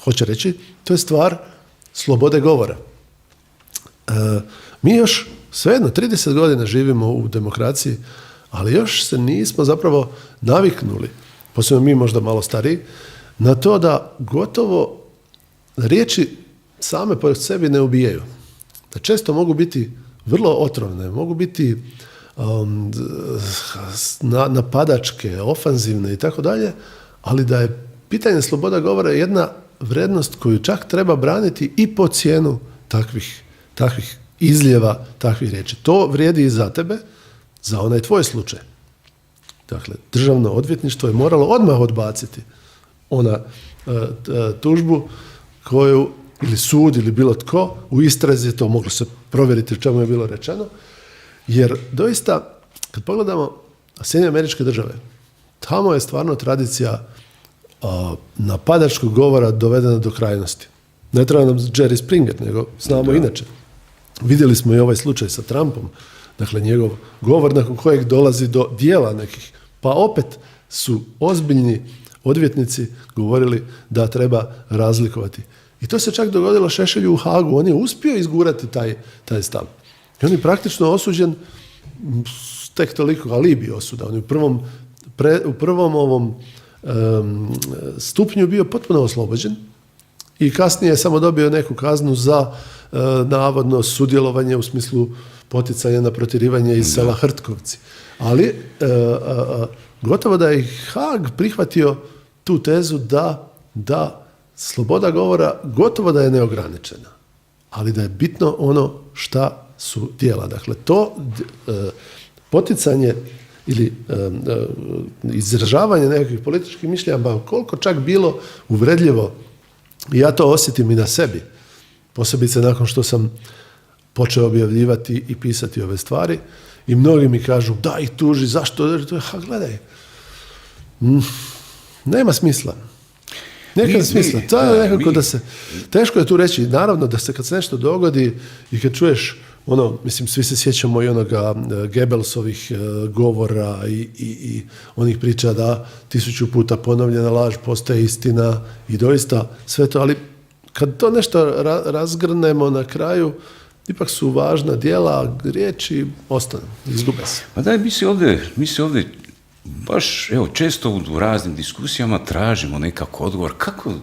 Hoće reći, to je stvar slobode govora. Mi još svejedno 30 godina živimo u demokraciji, ali još se nismo zapravo naviknuli, posebno mi možda malo stariji, na to da gotovo riječi same po sebi ne ubijaju. Da često mogu biti vrlo otrovne, mogu biti napadačke, ofanzivne i tako dalje, ali da je pitanje sloboda govora jedna vrednost koju čak treba braniti i po cijenu takvih izljeva, takvih riječi. To vrijedi i za tebe, za onaj tvoj slučaj. Dakle, državno odvjetništvo je moralo odmah odbaciti tužbu koju ili sud ili bilo tko u istrazi, to moglo se provjeriti o čemu je bilo rečeno, jer doista kad pogledamo Sjedinjene Američke Države, tamo je stvarno tradicija napadačkog govora dovedena do krajnosti. Ne treba nam Jerry Springer, nego znamo inače. Vidjeli smo i ovaj slučaj sa Trumpom, dakle njegov govor nakon kojeg dolazi do dijela nekih, pa opet su ozbiljni odvjetnici govorili da treba razlikovati. I to se čak dogodilo Šešelju u Hagu, on je uspio izgurati taj stav. I on je praktično osuđen tek toliko alibi osuda. On je u prvom ovom stupnju bio potpuno oslobođen i kasnije je samo dobio neku kaznu za navodno sudjelovanje u smislu poticanja na protjerivanje iz sela Hrtkovci. Ali gotovo da je Haag prihvatio tu tezu da sloboda govora gotovo da je neograničena, ali da je bitno ono šta su djela. Dakle, to poticanje ili izražavanje nekakvih političkih mišljenja, koliko čak bilo uvredljivo, i ja to osjetim i na sebi, posebice nakon što sam počeo objavljivati i pisati ove stvari, i mnogi mi kažu, da ih tuži, zašto? Gledaj, nema smisla. Nekada smisla. To je nekako da se, teško je tu reći, naravno da se kad se nešto dogodi i kad čuješ mislim, svi se sjećamo i onoga Goebbelsovih govora i onih priča da 1000 puta ponovljena laž postaje istina i doista sve to, ali kad to nešto razgrnemo na kraju, ipak su važna djela, riječi ostanu, izgube se. Pa daj, mi se ovdje baš, često u raznim diskusijama tražimo nekako odgovor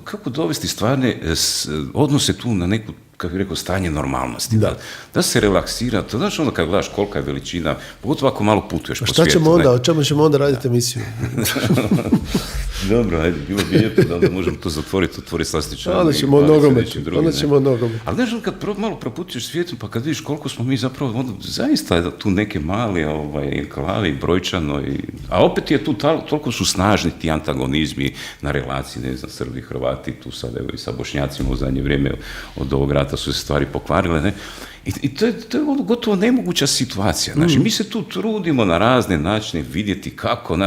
kako dovesti stvarne odnose tu na neku, kako bih rekao, stanje normalnosti. Da se relaksira. To znači kad gledaš kolika je veličina, pogotovo ako malo putuješ po svijetu. O čemu ćemo onda raditi emisiju? Dobro, ajde, bilo bi lijepo da onda možemo to otvori slastičan. Onda ćemo o nogometu. Ali znaš, kad malo proputuješ svijetom, pa kad vidiš koliko smo mi zapravo, onda zaista je tu neke mali enklavi, brojčano, a opet je tu, toliko su snažni ti antagonizmi na relaciji, ne znam, Srbi, Hrvati, tu sad i sa Bošnjacima u zadnje vrijeme od ovog rata su se stvari pokvarile, ne? I to je gotovo nemoguća situacija. Znači, mi se tu trudimo na razne načine vidjeti kako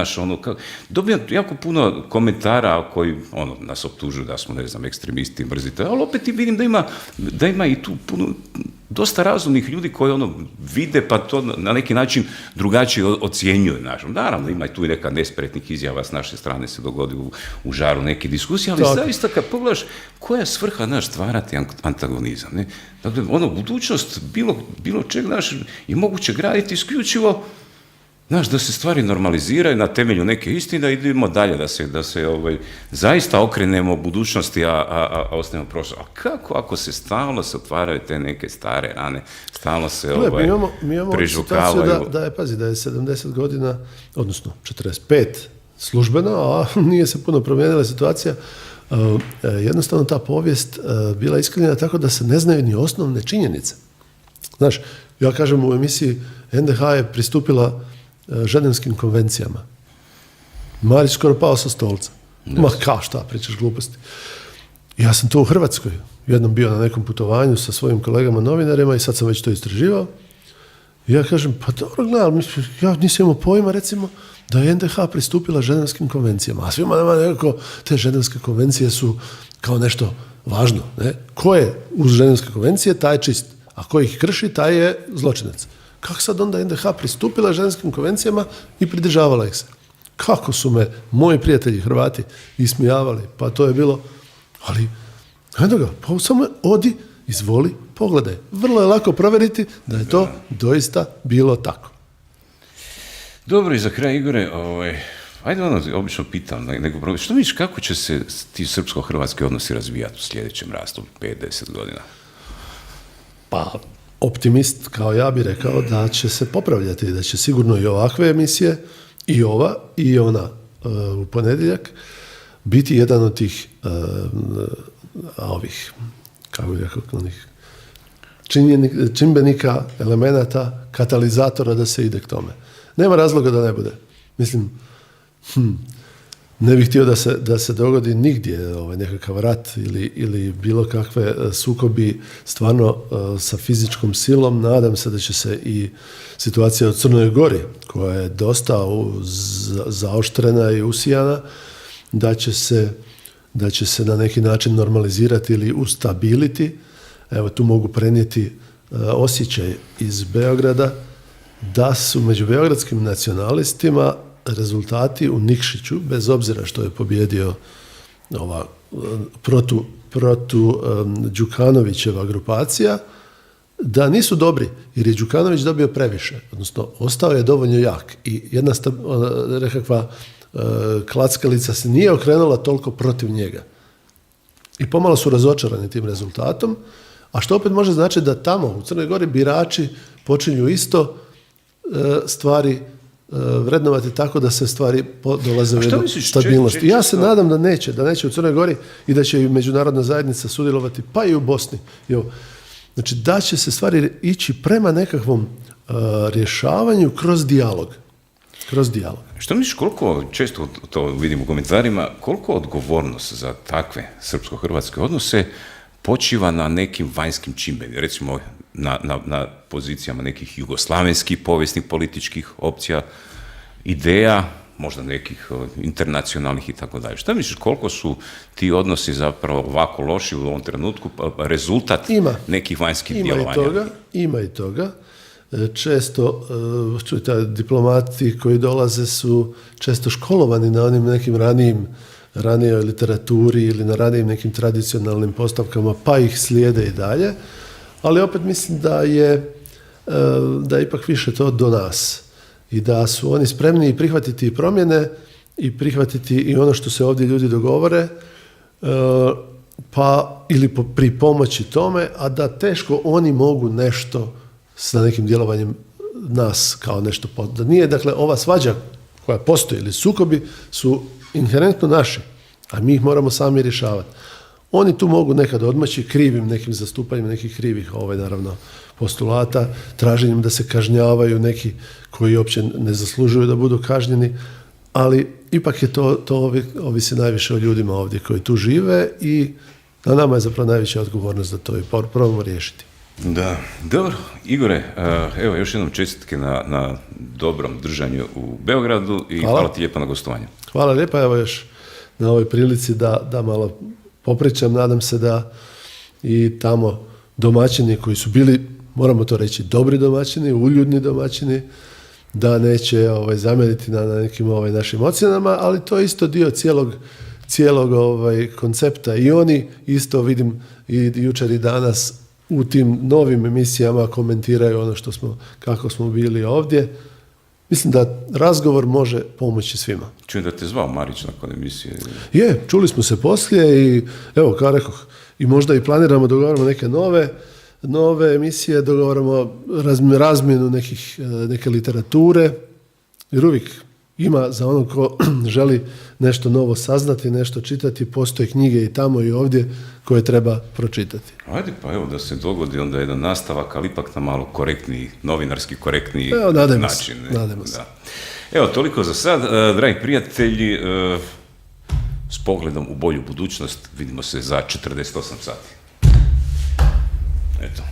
dobijam jako puno komentara koji nas optužuju da smo, ne znam, ekstremisti, mrzite, ali opet i vidim da ima i tu dosta razumnih ljudi koji vide pa to na neki način drugačije ocjenjuju. Naravno, ima i tu i neka nespretnih izjava s naše strane se dogodi u žaru neke diskusije, ali zaista kad pogledaš koja je svrha stvarati antagonizam, ne? Dakle, budućnost bilo čeg je moguće graditi isključivo da se stvari normaliziraju na temelju neke istine i idemo dalje, da se zaista okrenemo budućnosti, a ostavimo prošlost. A kako ako se stalno se otvaraju te neke stare rane, stalno se mi imamo prežvukavaju. Situaciju da je 70 godina, odnosno 45 službeno, a nije se puno promijenila situacija. Jednostavno ta povijest bila iskrivljena tako da se ne znaju ni osnovne činjenice. Znaš, ja kažem u emisiji NDH je pristupila ženevskim konvencijama. Marić skoro pao sa stolca. Ma kao šta, pričaš gluposti. Ja sam to u Hrvatskoj. Jednom bio na nekom putovanju sa svojim kolegama novinarima i sad sam već to istraživao. I ja kažem, pa dobro, gledam, ja nisam imao pojma, recimo, da je NDH pristupila ženevskim konvencijama. A svima nama nekako te ženevske konvencije su kao nešto važno. Ne? Ko je uz ženevske konvencije, taj je čist. A ko ih krši, taj je zločinac. Kako sad onda NDH pristupila ženevskim konvencijama i pridržavala ih se? Kako su me moji prijatelji Hrvati ismijavali? Pa to je bilo, ali eno ga, pa samo odi, izvoli, pogledaj. Vrlo je lako provjeriti da je to doista bilo tako. Dobro, i za kraj, Igore, ajde obično pitam, što misliš, kako će se ti srpsko-hrvatski odnosi razvijati u sljedećem razdoblju, 5-10 godina? Pa, optimist kao ja bih rekao da će se popravljati, da će sigurno i ovakve emisije, i ova, i ona u ponedjeljak, biti jedan od tih kako bih rekao, čimbenika, elemenata, katalizatora da se ide k tome. Nema razloga da ne bude. Mislim, ne bih htio da se dogodi nigdje nekakav rat ili bilo kakve sukobi stvarno sa fizičkom silom. Nadam se da će se i situacija u Crnoj Gori, koja je dosta zaoštrena i usijana, da će se na neki način normalizirati ili ustabiliti. Evo, tu mogu prenijeti osjećaj iz Beograda da su među beogradskim nacionalistima rezultati u Nikšiću, bez obzira što je pobjedio ova protu Đukanovićeva grupacija, da nisu dobri, jer je Đukanović dobio previše, odnosno ostao je dovoljno jak i jedna nekakva klackalica se nije okrenula toliko protiv njega. I pomalo su razočarani tim rezultatom, a što opet može značiti da tamo u Crnoj Gori birači počinju isto stvari vrednovati tako da se stvari dolaze u jednu stabilnost. I ja se nadam da neće u Crnoj Gori i da će i međunarodna zajednica sudjelovati, pa i u Bosni. Znači, da će se stvari ići prema nekakvom rješavanju kroz dijalog. Što misliš, koliko, često to vidim u komentarima, koliko odgovornost za takve srpsko-hrvatske odnose počiva na nekim vanjskim čimbenima, recimo na pozicijama nekih jugoslavenskih povijesnih političkih opcija, ideja, možda nekih internacionalnih i tako dalje. Što misliš, koliko su ti odnosi zapravo ovako loši u ovom trenutku, rezultat nekih vanjskih djelovanja? Ima i toga. Često, čujte, diplomati koji dolaze su često školovani na onim nekim ranijoj literaturi ili na ranijim nekim tradicionalnim postavkama, pa ih slijede i dalje, ali opet mislim da je ipak više to do nas i da su oni spremni prihvatiti i promjene i prihvatiti i ono što se ovdje ljudi dogovore, pa ili pri pomoći tome, a da teško oni mogu nešto sa nekim djelovanjem nas kao nešto, da nije, dakle, ova svađa koja postoji ili sukobi su inherentno naši, a mi ih moramo sami rješavati. Oni tu mogu nekad odmaći krivim nekim zastupanjem nekih krivih naravno postulata, traženjem da se kažnjavaju neki koji uopće ne zaslužuju da budu kažnjeni, ali ipak je to ovisi najviše o ljudima ovdje koji tu žive i na nama je zapravo najveća odgovornost da to i probamo riješiti. Da, dobro. Igore, evo još jednom čestitke na dobrom držanju u Beogradu i hvala ti lijepo na gostovanju. Hvala lijepa, evo još na ovoj prilici da malo popričam. Nadam se da i tamo domaćini koji su bili, moramo to reći, dobri domaćini, uljudni domaćini, da neće zamjeriti na nekim našim ocjenama, ali to je isto dio cijelog koncepta. I oni isto, vidim i jučer i danas, u tim novim emisijama komentiraju ono kako smo bili ovdje. Mislim da razgovor može pomoći svima. Čujem da te zvao Marić nakon emisije. Čuli smo se poslije i evo, kao rekoh, i možda i planiramo, dogovaramo neke nove emisije, dogovaramo razmjenu neke literature, jer uvijek ima za onog ko želi nešto novo saznati, nešto čitati, postoje knjige i tamo i ovdje koje treba pročitati. Ajde, pa evo da se dogodi onda jedan nastavak, ali ipak na malo korektniji, novinarski korektniji način. Nadajmo se. Evo, toliko za sad. Dragi prijatelji, s pogledom u bolju budućnost vidimo se za 48 sati. Eto.